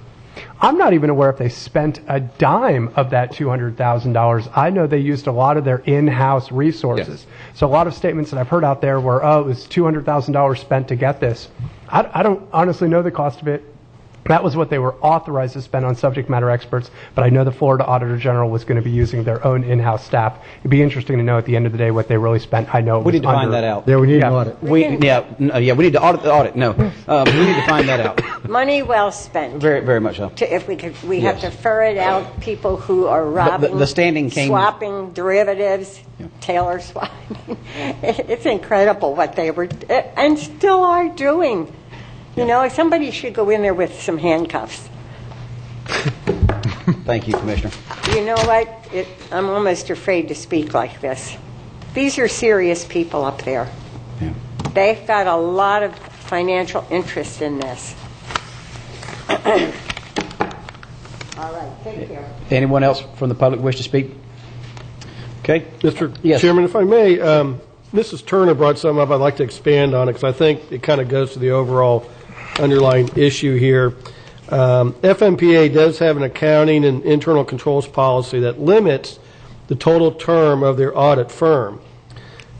I'm not even aware if they spent a dime of that $200,000. I know they used a lot of their in-house resources. Yes. So a lot of statements that I've heard out there were, it was $200,000 spent to get this. I don't honestly know the cost of it. That was what they were authorized to spend on subject matter experts, but I know the Florida Auditor General was going to be using their own in-house staff. It'd be interesting to know at the end of the day what they really spent. I know it We was need to find that out. Yeah, we need an audit. We need to audit the audit. No, we need to find that out. Money well spent. Very, very much so. If we have to ferret out people who are robbing, the standing came, swapping derivatives, Taylor swapping. It's incredible what they were and still are doing. You know, somebody should go in there with some handcuffs. Thank you, Commissioner. You know what? I'm almost afraid to speak like this. These are serious people up there. Yeah. They've got a lot of financial interest in this. All right, take care. Anyone else from the public wish to speak? Okay. Mr. Yes. Chairman, if I may, Mrs. Turner brought something up I'd like to expand on it because I think it kind of goes to the overall underlying issue here. FMPA does have an accounting and internal controls policy that limits the total term of their audit firm.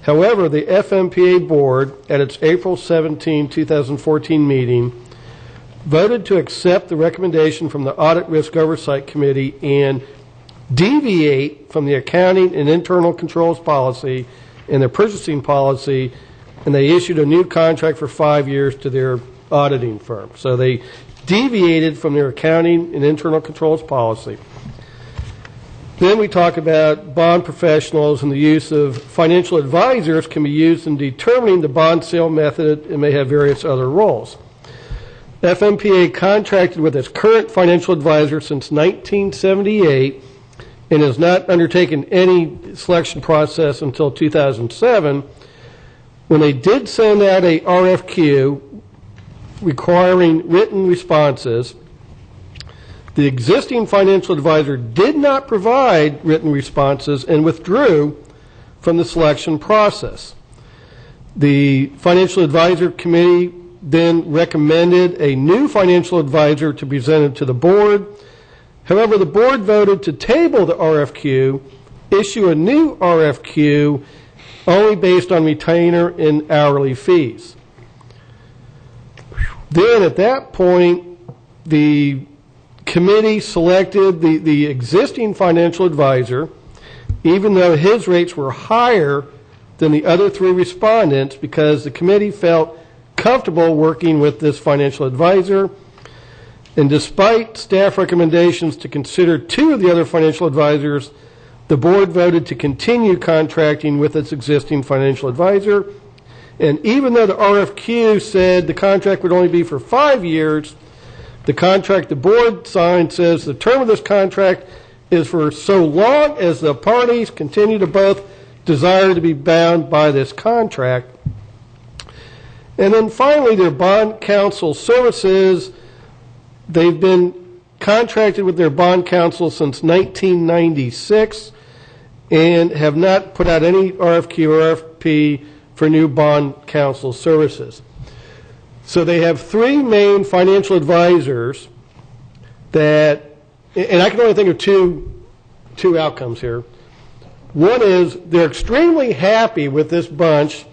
However, the FMPA board, at its April 17, 2014 meeting, voted to accept the recommendation from the Audit Risk Oversight Committee and deviate from the accounting and internal controls policy and their purchasing policy, and they issued a new contract for 5 years to their auditing firm. So they deviated from their accounting and internal controls policy. Then we talk about bond professionals and the use of financial advisors can be used in determining the bond sale method and may have various other roles. FMPA contracted with its current financial advisor since 1978 and has not undertaken any selection process until 2007, when they did send out a RFQ requiring written responses. The existing financial advisor did not provide written responses and withdrew from the selection process. The financial advisor committee then recommended a new financial advisor to be presented to the board. However, the board voted to table the RFQ, issue a new RFQ only based on retainer and hourly fees. Then at that point, the committee selected the existing financial advisor, even though his rates were higher than the other three respondents, because the committee felt comfortable working with this financial advisor. And despite staff recommendations to consider 2 of the other financial advisors, the board voted to continue contracting with its existing financial advisor. And even though the RFQ said the contract would only be for 5 years, the contract the board signed says the term of this contract is for so long as the parties continue to both desire to be bound by this contract. And then finally, their bond counsel services, they've been contracted with their bond counsel since 1996 and have not put out any RFQ or RFP for new bond counsel services. So they have 3 main financial advisors that, and I can only think of two outcomes here. One is they're extremely happy with this bunch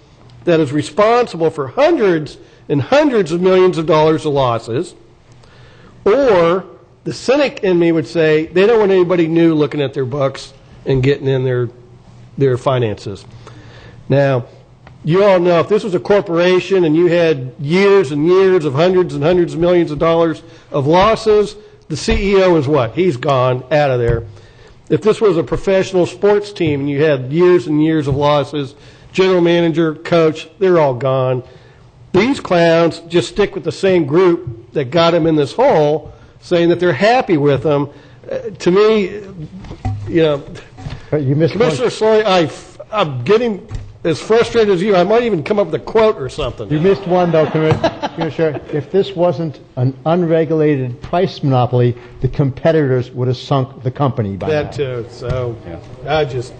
that is responsible for hundreds and hundreds of millions of dollars of losses, or the cynic in me would say they don't want anybody new looking at their books and getting in their finances. Now, you all know if this was a corporation and you had years and years of hundreds and hundreds of millions of dollars of losses, the CEO is what? He's gone out of there. If this was a professional sports team and you had years and years of losses, general manager, coach, they're all gone. These clowns just stick with the same group that got them in this hole, saying that they're happy with them. To me, you know, Commissioner Slory, I'm getting as frustrated as you. I might even come up with a quote or something. You missed one, though, Commissioner. If this wasn't an unregulated price monopoly, the competitors would have sunk the company by now. That too. So I just...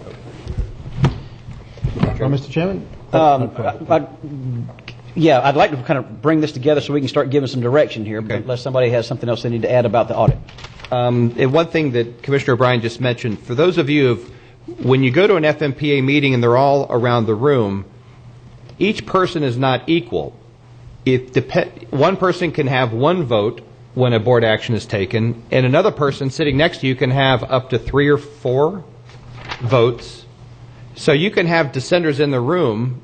Mr. Chairman? I'd like to kind of bring this together so we can start giving some direction here, but unless somebody has something else they need to add about the audit. And one thing that Commissioner O'Brien just mentioned, for those of you when you go to an FMPA meeting and they're all around the room, each person is not equal. One person can have 1 vote when a board action is taken, and another person sitting next to you can have up to 3 or 4 votes. So you can have dissenters in the room,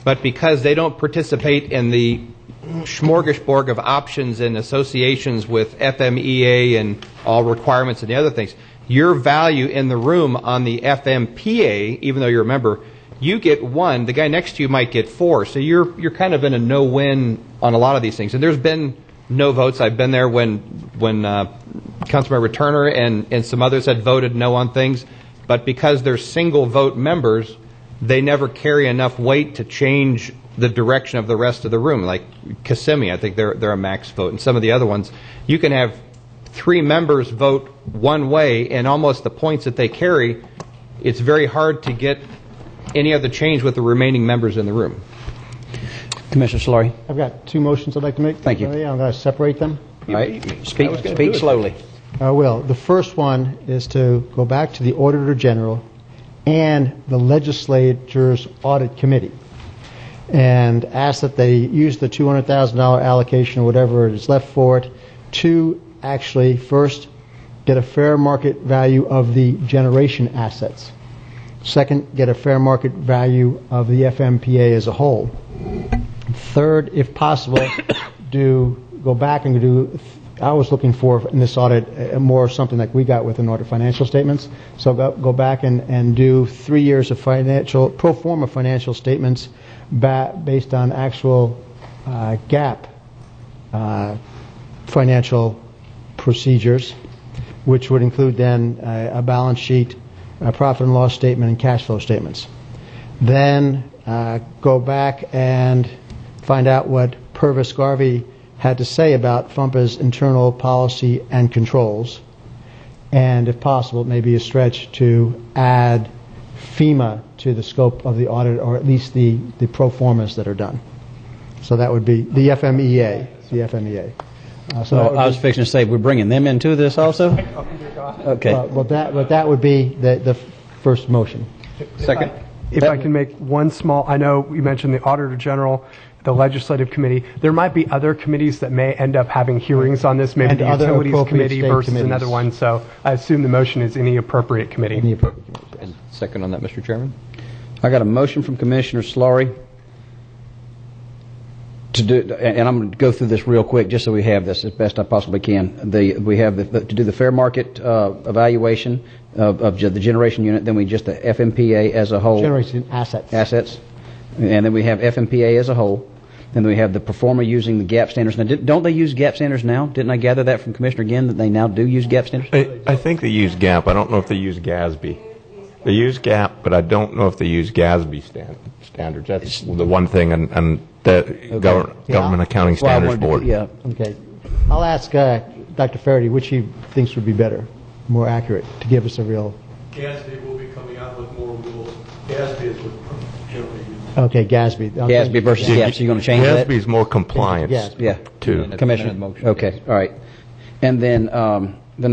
but because they don't participate in the smorgasbord of options and associations with FMEA and all requirements and the other things, your value in the room on the FMPA, even though you're a member, you get 1. The guy next to you might get 4. So you're kind of in a no-win on a lot of these things. And there's been no votes. I've been there when Councilmember Turner and some others had voted no on things. But because they're single-vote members, they never carry enough weight to change the direction of the rest of the room. Like Kissimmee, I think they're a max vote. And some of the other ones, you can have 3 members vote one way, and almost the points that they carry, it's very hard to get any other change with the remaining members in the room. Commissioner Slory. I've got 2 motions I'd like to make. Thank you. I'm going to separate them. All right. Speak slowly. I will. The first one is to go back to the Auditor General and the Legislature's Audit Committee and ask that they use the $200,000 allocation or whatever is left for it to actually first get a fair market value of the generation assets. Second, get a fair market value of the FMPA as a whole. Third, if possible, go back and do, I was looking for in this audit more something like we got with an audit financial statements. So go back and do 3 years of pro forma financial statements based on actual GAAP financial procedures, which would include then a balance sheet, a profit and loss statement, and cash flow statements. Then go back and find out what Purvis Garvey had to say about FUMPA's internal policy and controls, and if possible, maybe a stretch to add FEMA to the scope of the audit, or at least the pro formas that are done. So that would be the FMEA. The FMEA. I was fixing to say, we're bringing them into this also? Okay. But that would be the first motion. Second? If I can make one small, I know you mentioned the Auditor General, the Legislative Committee. There might be other committees that may end up having hearings on this, maybe and the Utilities Committee versus another one. So I assume the motion is any appropriate committee. Any appropriate committee. And second on that, Mr. Chairman? I got a motion from Commissioner Slory. to do, and I'm going to go through this real quick just so we have this as best I possibly can. We have to do the fair market evaluation of the generation unit, then we just the FMPA as a whole. Generation assets. And then we have FMPA as a whole. Then we have the performer using the gap standards. Now, don't they use gap standards now? Didn't I gather that from Commissioner Ginn that they now do use gap standards? I think they use GAP. I don't know if they use GASB. They use GAP, but I don't know if they use GASB standards. That's the one thing, and the Government Accounting Standards Board. Yeah. Okay. I'll ask Dr. Faraday which he thinks would be better, more accurate, to give us a real. GASB will be coming out with more rules. GASB is what generally used. Okay, GASB. GASB versus GAP. So you're going to change that? GASB is more compliance. Yeah. To Commissioner. Okay. All right. And then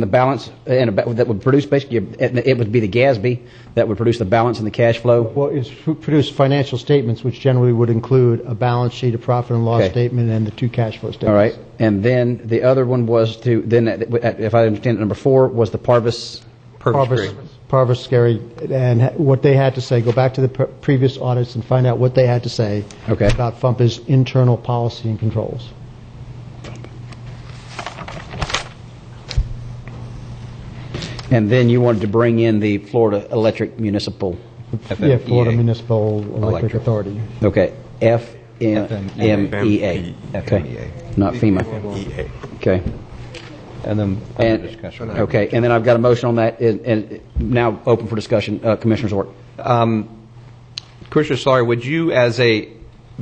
the balance that would produce basically it would be the GASB that would produce the balance and the cash flow. Well, it's produce financial statements, which generally would include a balance sheet, a profit and loss statement, and the 2 cash flow statements. All right. And then the other one was if I understand it, number 4 was the Parvis Scary, and what they had to say. Go back to the previous audits and find out what they had to say about FUMPA's internal policy and controls. And then you wanted to bring in the Florida Electric Municipal. Yeah, Florida Municipal Electric Authority. Okay, FMEA. Okay, not FEMA. Okay. And then discussion. Okay, and then I've got a motion on that, and now open for discussion. Commissioner Zort. Commissioner Sawyer, would you,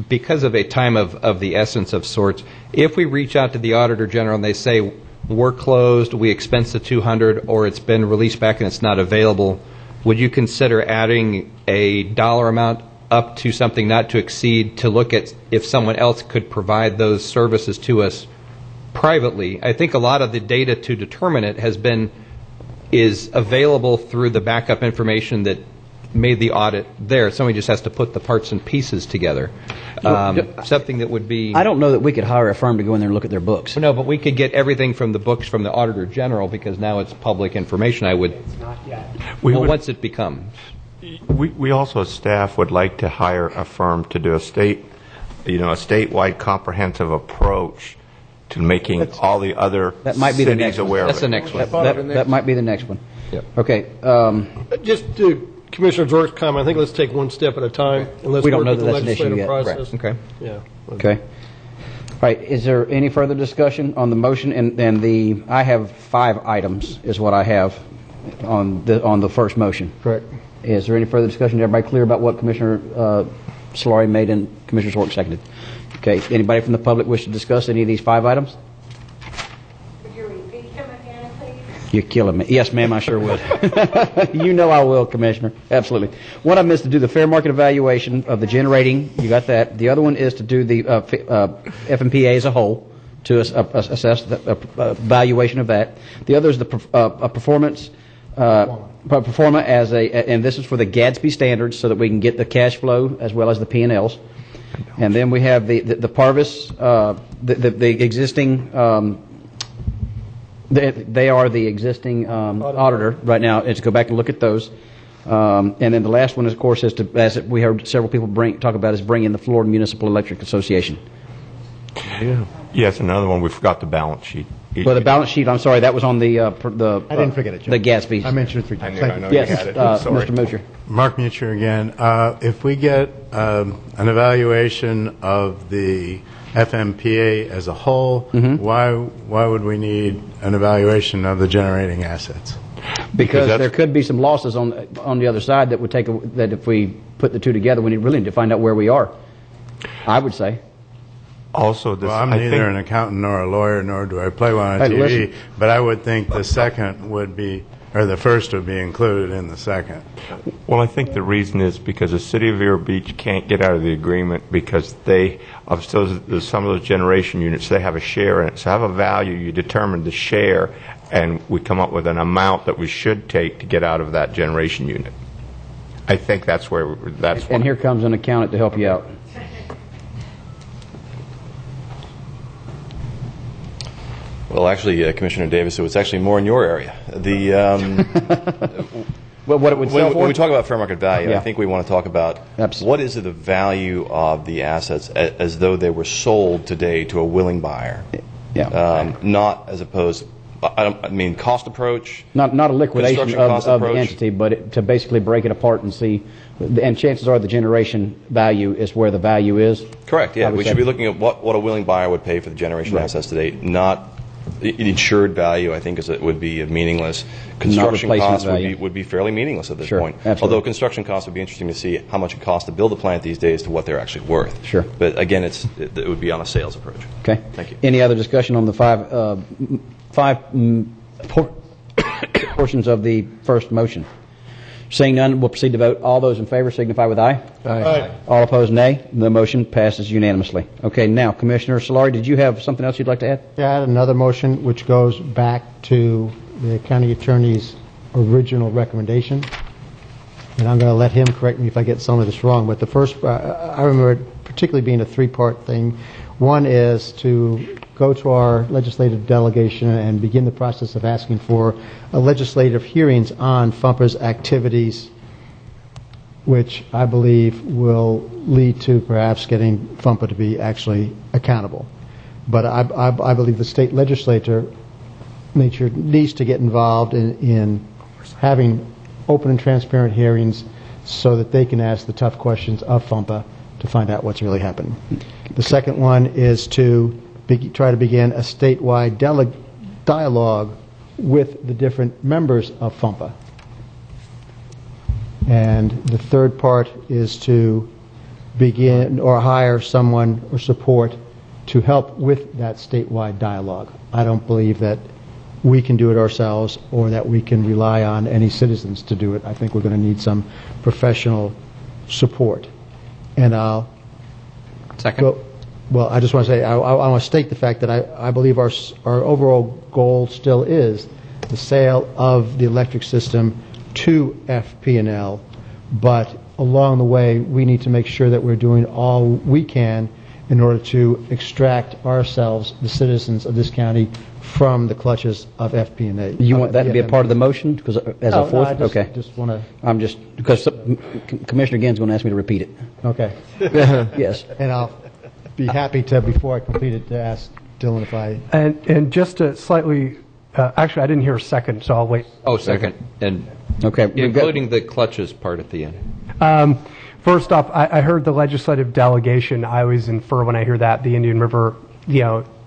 because of a time of the essence of sorts, if we reach out to the Auditor General and they say, we're closed, we expense the $200, or it's been released back and it's not available, would you consider adding a dollar amount up to something not to exceed to look at if someone else could provide those services to us privately? I think a lot of the data to determine it is available through the backup information that made the audit there. Somebody just has to put the parts and pieces together. Something that would be... I don't know that we could hire a firm to go in there and look at their books. No, but we could get everything from the books from the Auditor General because now it's public information. It's not yet. Once it becomes. We also, as staff, would like to hire a firm to do a statewide comprehensive approach to making all the other cities aware of it. That's the next one. That might be the next one. Yep. Okay. Just to Commissioner Zork's comment, I think let's take one step at a time. And let's we don't work know with that the that's an issue legislative yet. process. Right. Okay. Yeah. Okay. All right. Is there any further discussion on the motion? And I have 5 items is what I have on the first motion. Correct. Is there any further discussion? Is everybody clear about what Commissioner Solari made and Commissioner Zork seconded? Okay. Anybody from the public wish to discuss any of these 5 items? Could you repeat them again, please? You're killing me. Yes, ma'am, I sure would. You know I will, Commissioner. Absolutely. One of them is to do the fair market evaluation of the generating. You got that. The other one is to do the FMPA as a whole, to assess the valuation of that. The other is the performance. Performa as and this is for the GADSB standards so that we can get the cash flow as well as the P&Ls. And then we have the Parvis, the existing, they are the existing auditor right now. Let's go back and look at those. And then the last one, of course, is to, as we heard several people talk about, is bring in the Florida Municipal Electric Association. Yeah. Yes, another one, we forgot the balance sheet. Well, the balance sheet, I'm sorry, that was on the I didn't forget it, Joe. The GASB. I mentioned it 3 times. Thank you. Yes, Mr. Mosher. Mark Mucher again. If we get an evaluation of the FMPA as a whole, why would we need an evaluation of the generating assets? Because there could be some losses on the other side that would that if we put the two together, we really need to find out where we are, I would say. Also, I'm neither an accountant nor a lawyer, nor do I play one on TV, but I would think the second would be, or the first would be included in the second. Well, I think the reason is because the City of Vero Beach can't get out of the agreement because some of those generation units, they have a share in it. So have a value, you determine the share, and we come up with an amount that we should take to get out of that generation unit. I think that's where And here comes an accountant to help you out. Well, actually, Commissioner Davis, it was actually more in your area. Well, what it would sell for? When we talk about fair market value, Yeah. I think we want to talk about what is the value of the assets as though they were sold today to a willing buyer. Yeah. Not as opposed, I mean, cost approach. Not a liquidation construction cost of the approach. entity, but to basically break it apart and see, and chances are the generation value is where the value is. Correct, yeah. I would We say. should be looking at what a willing buyer would pay for the generation assets today, not insured value. I think it would be meaningless. Construction replacement costs value. would be fairly meaningless at this Sure, point. absolutely. Although construction costs would be interesting to see how much it costs to build a plant these days to what they're actually worth. Sure. But again, it would be on a sales approach. Okay. Thank you. Any other discussion on the five portions of the first motion? Seeing none, we'll proceed to vote. All those in favor signify with aye. Aye. All opposed, nay. The motion passes unanimously. Okay, now, Commissioner Solari, did you have something else you'd like to add? Yeah, I had another motion which goes back to the county attorney's original recommendation. And I'm going to let him correct me if I get some of this wrong. But the first, I remember it particularly being a three-part thing. One is to go to our legislative delegation and begin the process of asking for legislative hearings on FUMPA's activities, which I believe will lead to perhaps getting FUMPA to be actually accountable. But I believe the state legislature needs to get involved in having open and transparent hearings so that they can ask the tough questions of FUMPA to find out what's really happening. The second one is to try to begin a statewide dialogue with the different members of FUMPA. And the third part is to begin or hire someone or support to help with that statewide dialogue. I don't believe that we can do it ourselves or that we can rely on any citizens to do it. I think we're going to need some professional support. And I'll Second. Well, I just want to say, I want to state the fact that I believe our overall goal still is the sale of the electric system to FP&L, but along the way, we need to make sure that we're doing all we can in order to extract ourselves, the citizens of this county, from the clutches of FP&A. You want that to be a part of the motion? Because as a fourth? I just want to... I'm just, because Commissioner Ginn's going to ask me to repeat it. Okay. Yes. And I'll be happy to, before I complete it, to ask Dylan if I... And just to slightly, actually, I didn't hear a second, so I'll wait. Oh, second. And okay, including the clutches part at the end. First off, I heard the legislative delegation. I always infer when I hear that, the Indian River,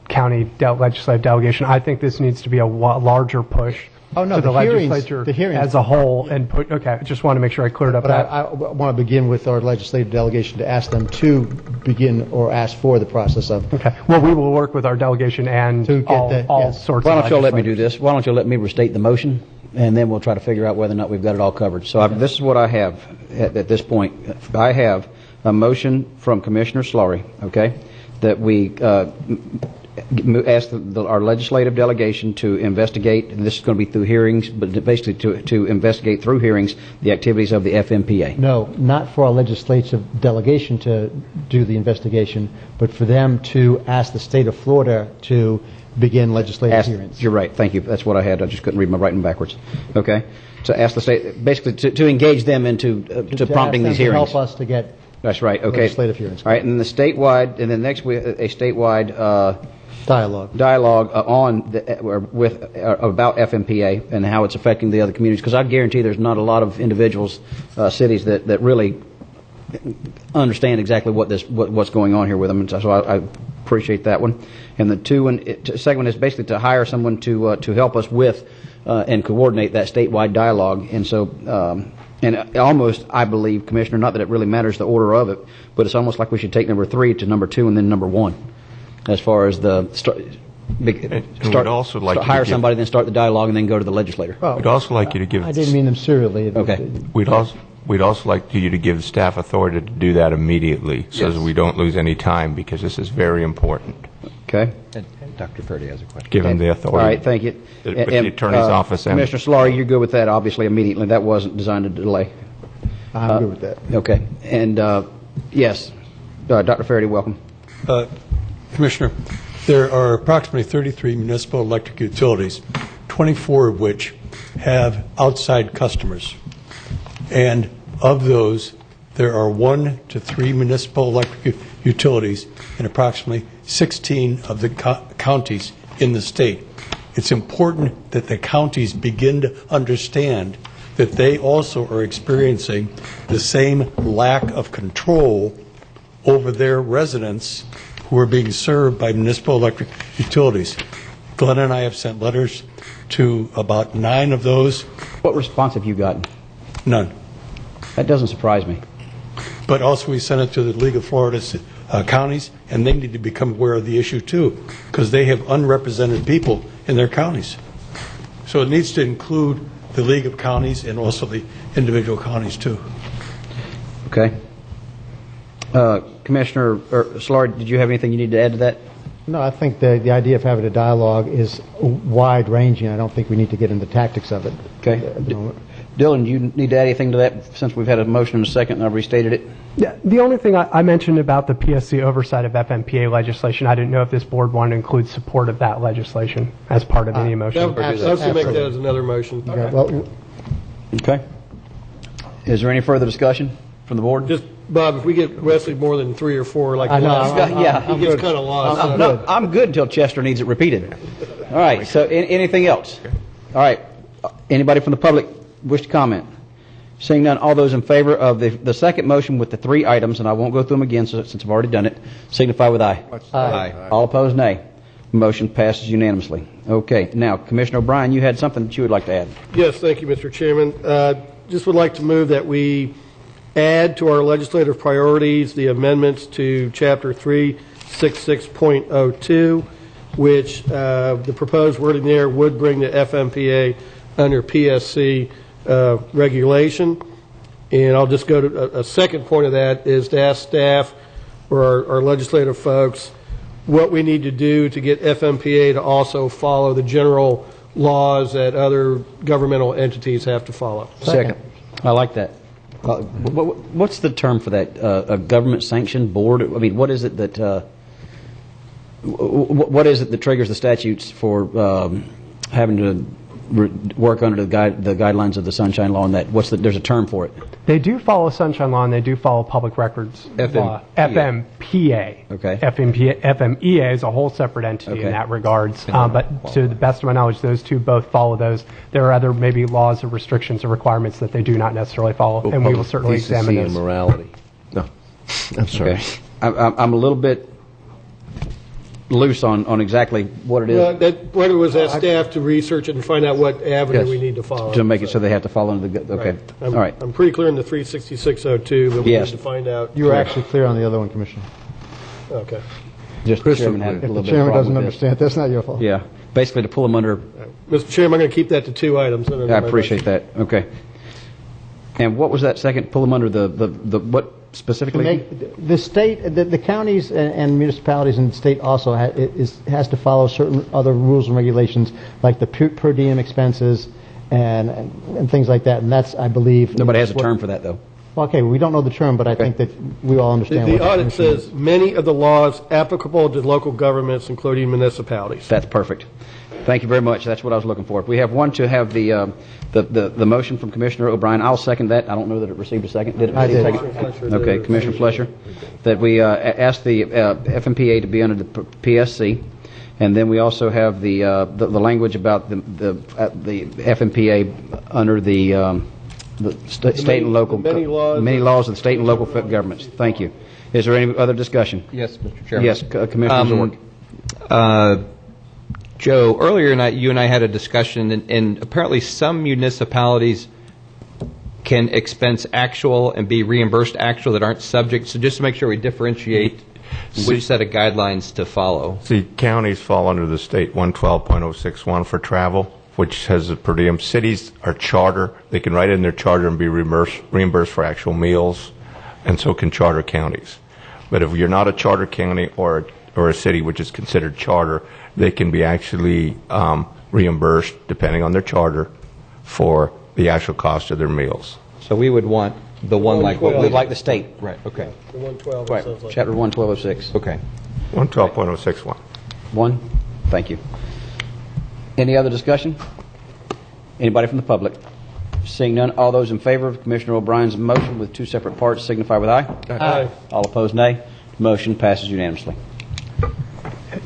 county legislative delegation. I think this needs to be a larger push Oh, no, to the legislature the hearings. as a whole. And okay, I just want to make sure I cleared up But that. I want to begin with our legislative delegation to ask them to begin or ask for the process of... Okay. Well, we will work with our delegation and To get all yes. sorts Why of don't you let me do legislators. this? Why don't you let me restate the motion, and then we'll try to figure out whether or not we've got it all covered. So this is what I have at this point. I have a motion from Commissioner Slaughter, okay, that we ask our legislative delegation to investigate, and this is going to be through hearings, but basically to investigate through hearings the activities of the FMPA. No, not for our legislative delegation to do the investigation, but for them to ask the state of Florida to begin legislative hearings. You're right. Thank you. That's what I had. I just couldn't read my writing backwards. Okay. So ask the state, basically to engage them into to prompting these hearings. To help us to get That's right. Okay. legislative hearings. All right. And the statewide, and then next week a statewide dialogue on about FMPA and how it's affecting the other communities. Because I guarantee there's not a lot of individuals, cities that really understand exactly what's going on here with them. And so I appreciate that one. And the second one is basically to hire someone to help us with and coordinate that statewide dialogue. And so. And almost, I believe, Commissioner, not that it really matters the order of it, but it's almost like we should take number 3 to number 2 and then number 1, as far as the hire somebody, then start the dialogue, and then go to the legislator. We'd also like you to give. I didn't mean them serially. Okay. We'd also like you to give staff authority to do that immediately, so that we don't lose any time, because this is very important. Okay. And Dr. Ferdy has a question. Give him the authority. All right, thank you. With the attorney's office. Commissioner Solari, you're good with that, obviously, immediately. That wasn't designed to delay. I'm good with that. Okay. And, yes, Dr. Ferdy, welcome. Commissioner, there are approximately 33 municipal electric utilities, 24 of which have outside customers. And of those, there are 1 to 3 municipal electric utilities in approximately 16 of the counties in the state. It's important that the counties begin to understand that they also are experiencing the same lack of control over their residents who are being served by municipal electric utilities. Glenn and I have sent letters to about 9 of those. What response have you gotten? None. That doesn't surprise me. But also we sent it to the League of Florida Counties, and they need to become aware of the issue too, because they have unrepresented people in their counties. So it needs to include the League of Counties and also the individual counties too. Okay. Commissioner Solari, did you have anything you need to add to that? No, I think the idea of having a dialogue is wide-ranging. I don't think we need to get into tactics of it. Okay. Dylan, do you need to add anything to that since we've had a motion and a second and I've restated it? Yeah, the only thing I mentioned about the PSC oversight of FMPA legislation, I didn't know if this board wanted to include support of that legislation as part of any motion. I would make that as another motion. Okay. Well, okay. Is there any further discussion from the board? Just, Bob, if we get Wesley more than 3 or 4, like I know, last, he gets kind of lost. I'm good until Chester needs it repeated. All right, so anything else? All right, anybody from the public wish to comment? Seeing none, all those in favor of the second motion with the 3 items, and I won't go through them again since I've already done it, signify with aye. Aye. All opposed, nay. Motion passes unanimously. Okay, now, Commissioner O'Brien, you had something that you would like to add. Yes, thank you, Mr. Chairman. Just would like to move that we add to our legislative priorities the amendments to Chapter 366.02, which the proposed wording there would bring the FMPA under PSC regulation. And I'll just go to a second point of that is to ask staff or our legislative folks what we need to do to get FMPA to also follow the general laws that other governmental entities have to follow. Second. I like that. What's the term for that? A government-sanctioned board? I mean, what is it that what is it that triggers the statutes for having to work under the guidelines of the Sunshine Law? And that there's a term for it. They do follow Sunshine Law and they do follow public records law. FMPA. Okay. FMEA is a whole separate entity in that regards. But to the best of my knowledge, those two both follow those. There are other maybe laws or restrictions or requirements that they do not necessarily follow, and we will certainly examine those. And morality. No, I'm sorry. Okay. I'm a little bit loose on exactly what it is. Well, that part was ask staff to research it and find out what avenue we need to follow. To make it so they have to follow under the... Okay. Right. All right. I'm pretty clear in the 36602, but we need to find out. you were actually clear on the other one, Commissioner. Okay. Just the chairman had a If little the bit chairman of doesn't problem with understand, that's not your fault. this. Yeah. Basically to pull them under... Mr. Chairman, I'm going to keep that to 2 items. I appreciate that. Okay. And what was that second? Pull them under the what specifically? The state, the counties and municipalities in the state also has to follow certain other rules and regulations, like the per diem expenses and things like that. And that's, I believe... Nobody has a term for that, though. Okay, we don't know the term, but I think that we all understand The what audit says many of the laws applicable to local governments, including municipalities. That's perfect. Thank you very much. That's what I was looking for. We have one to have the motion from Commissioner O'Brien. I'll second that. I don't know that it received a second. Did it? I did. Okay, Commissioner Flesher, that we ask the FMPA to be under the PSC, and then we also have the language about the FMPA under the state and local many laws of the state and local governments. Thank you. Is there any other discussion? Yes, Mr. Chairman. Yes, Commissioner Zork. Joe, earlier tonight you and I had a discussion, and apparently some municipalities can expense actual and be reimbursed actual that aren't subject. So just to make sure we differentiate which set of guidelines to follow. See, counties fall under the state 112.061 for travel, which has a per diem. Cities are charter. They can write in their charter and be reimbursed for actual meals, and so can charter counties. But if you're not a charter county or a city which is considered charter, they can be actually reimbursed, depending on their charter, for the actual cost of their meals. So we would want the one like what we like the state. Right, okay. The 112. Right, Chapter 11206. Okay. 112.061. One? Thank you. Any other discussion? Anybody from the public? Seeing none, all those in favor of Commissioner O'Brien's motion with two separate parts signify with aye. Aye. All opposed, nay. Motion passes unanimously.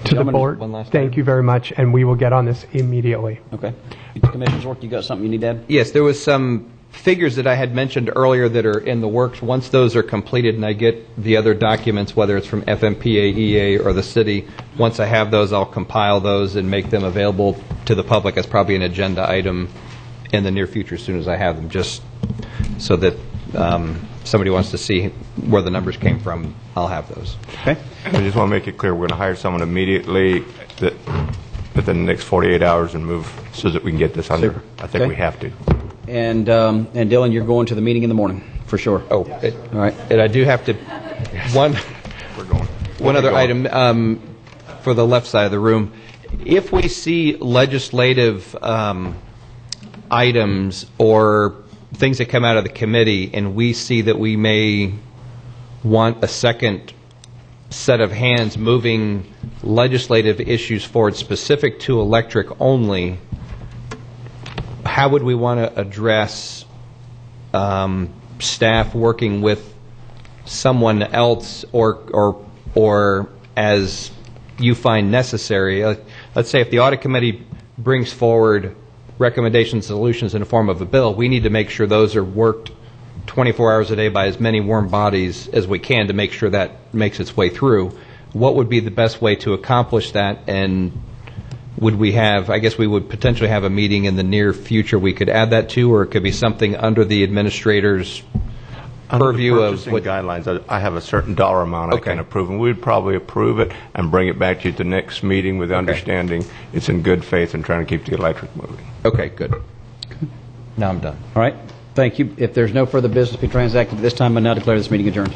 To the board, thank you very much, and we will get on this immediately. Okay. Commissioner's work, you got something you need to add? Yes, there was some figures that I had mentioned earlier that are in the works. Once those are completed and I get the other documents, whether it's from FMPA, EA, or the city, once I have those, I'll compile those and make them available to the public as probably an agenda item in the near future as soon as I have them, just so that somebody wants to see where the numbers came from, I'll have those. Okay. I just want to make it clear, we're going to hire someone immediately that within the next 48 hours and move so that we can get this under. Super. I think Okay. we have to. And Dylan, you're going to the meeting in the morning, for sure. Oh, all right. And I do have to, one other item for the left side of the room. If we see legislative items or things that come out of the committee and we see that we may want a second set of hands moving legislative issues forward specific to electric only, how would we want to address staff working with someone else or as you find necessary? Let's say if the audit committee brings forward recommendations, solutions in the form of a bill, we need to make sure those are worked 24 hours a day by as many warm bodies as we can to make sure that makes its way through. What would be the best way to accomplish that? And would we have, I guess we would potentially have a meeting in the near future we could add that to, or it could be something under the administrator's purview of what guidelines. I have a certain dollar amount I can approve, and we'd probably approve it and bring it back to you at the next meeting with understanding it's in good faith and trying to keep the electric moving. Okay, good. Now I'm done. All right. Thank you. If there's no further business to be transacted at this time, I now declare this meeting adjourned.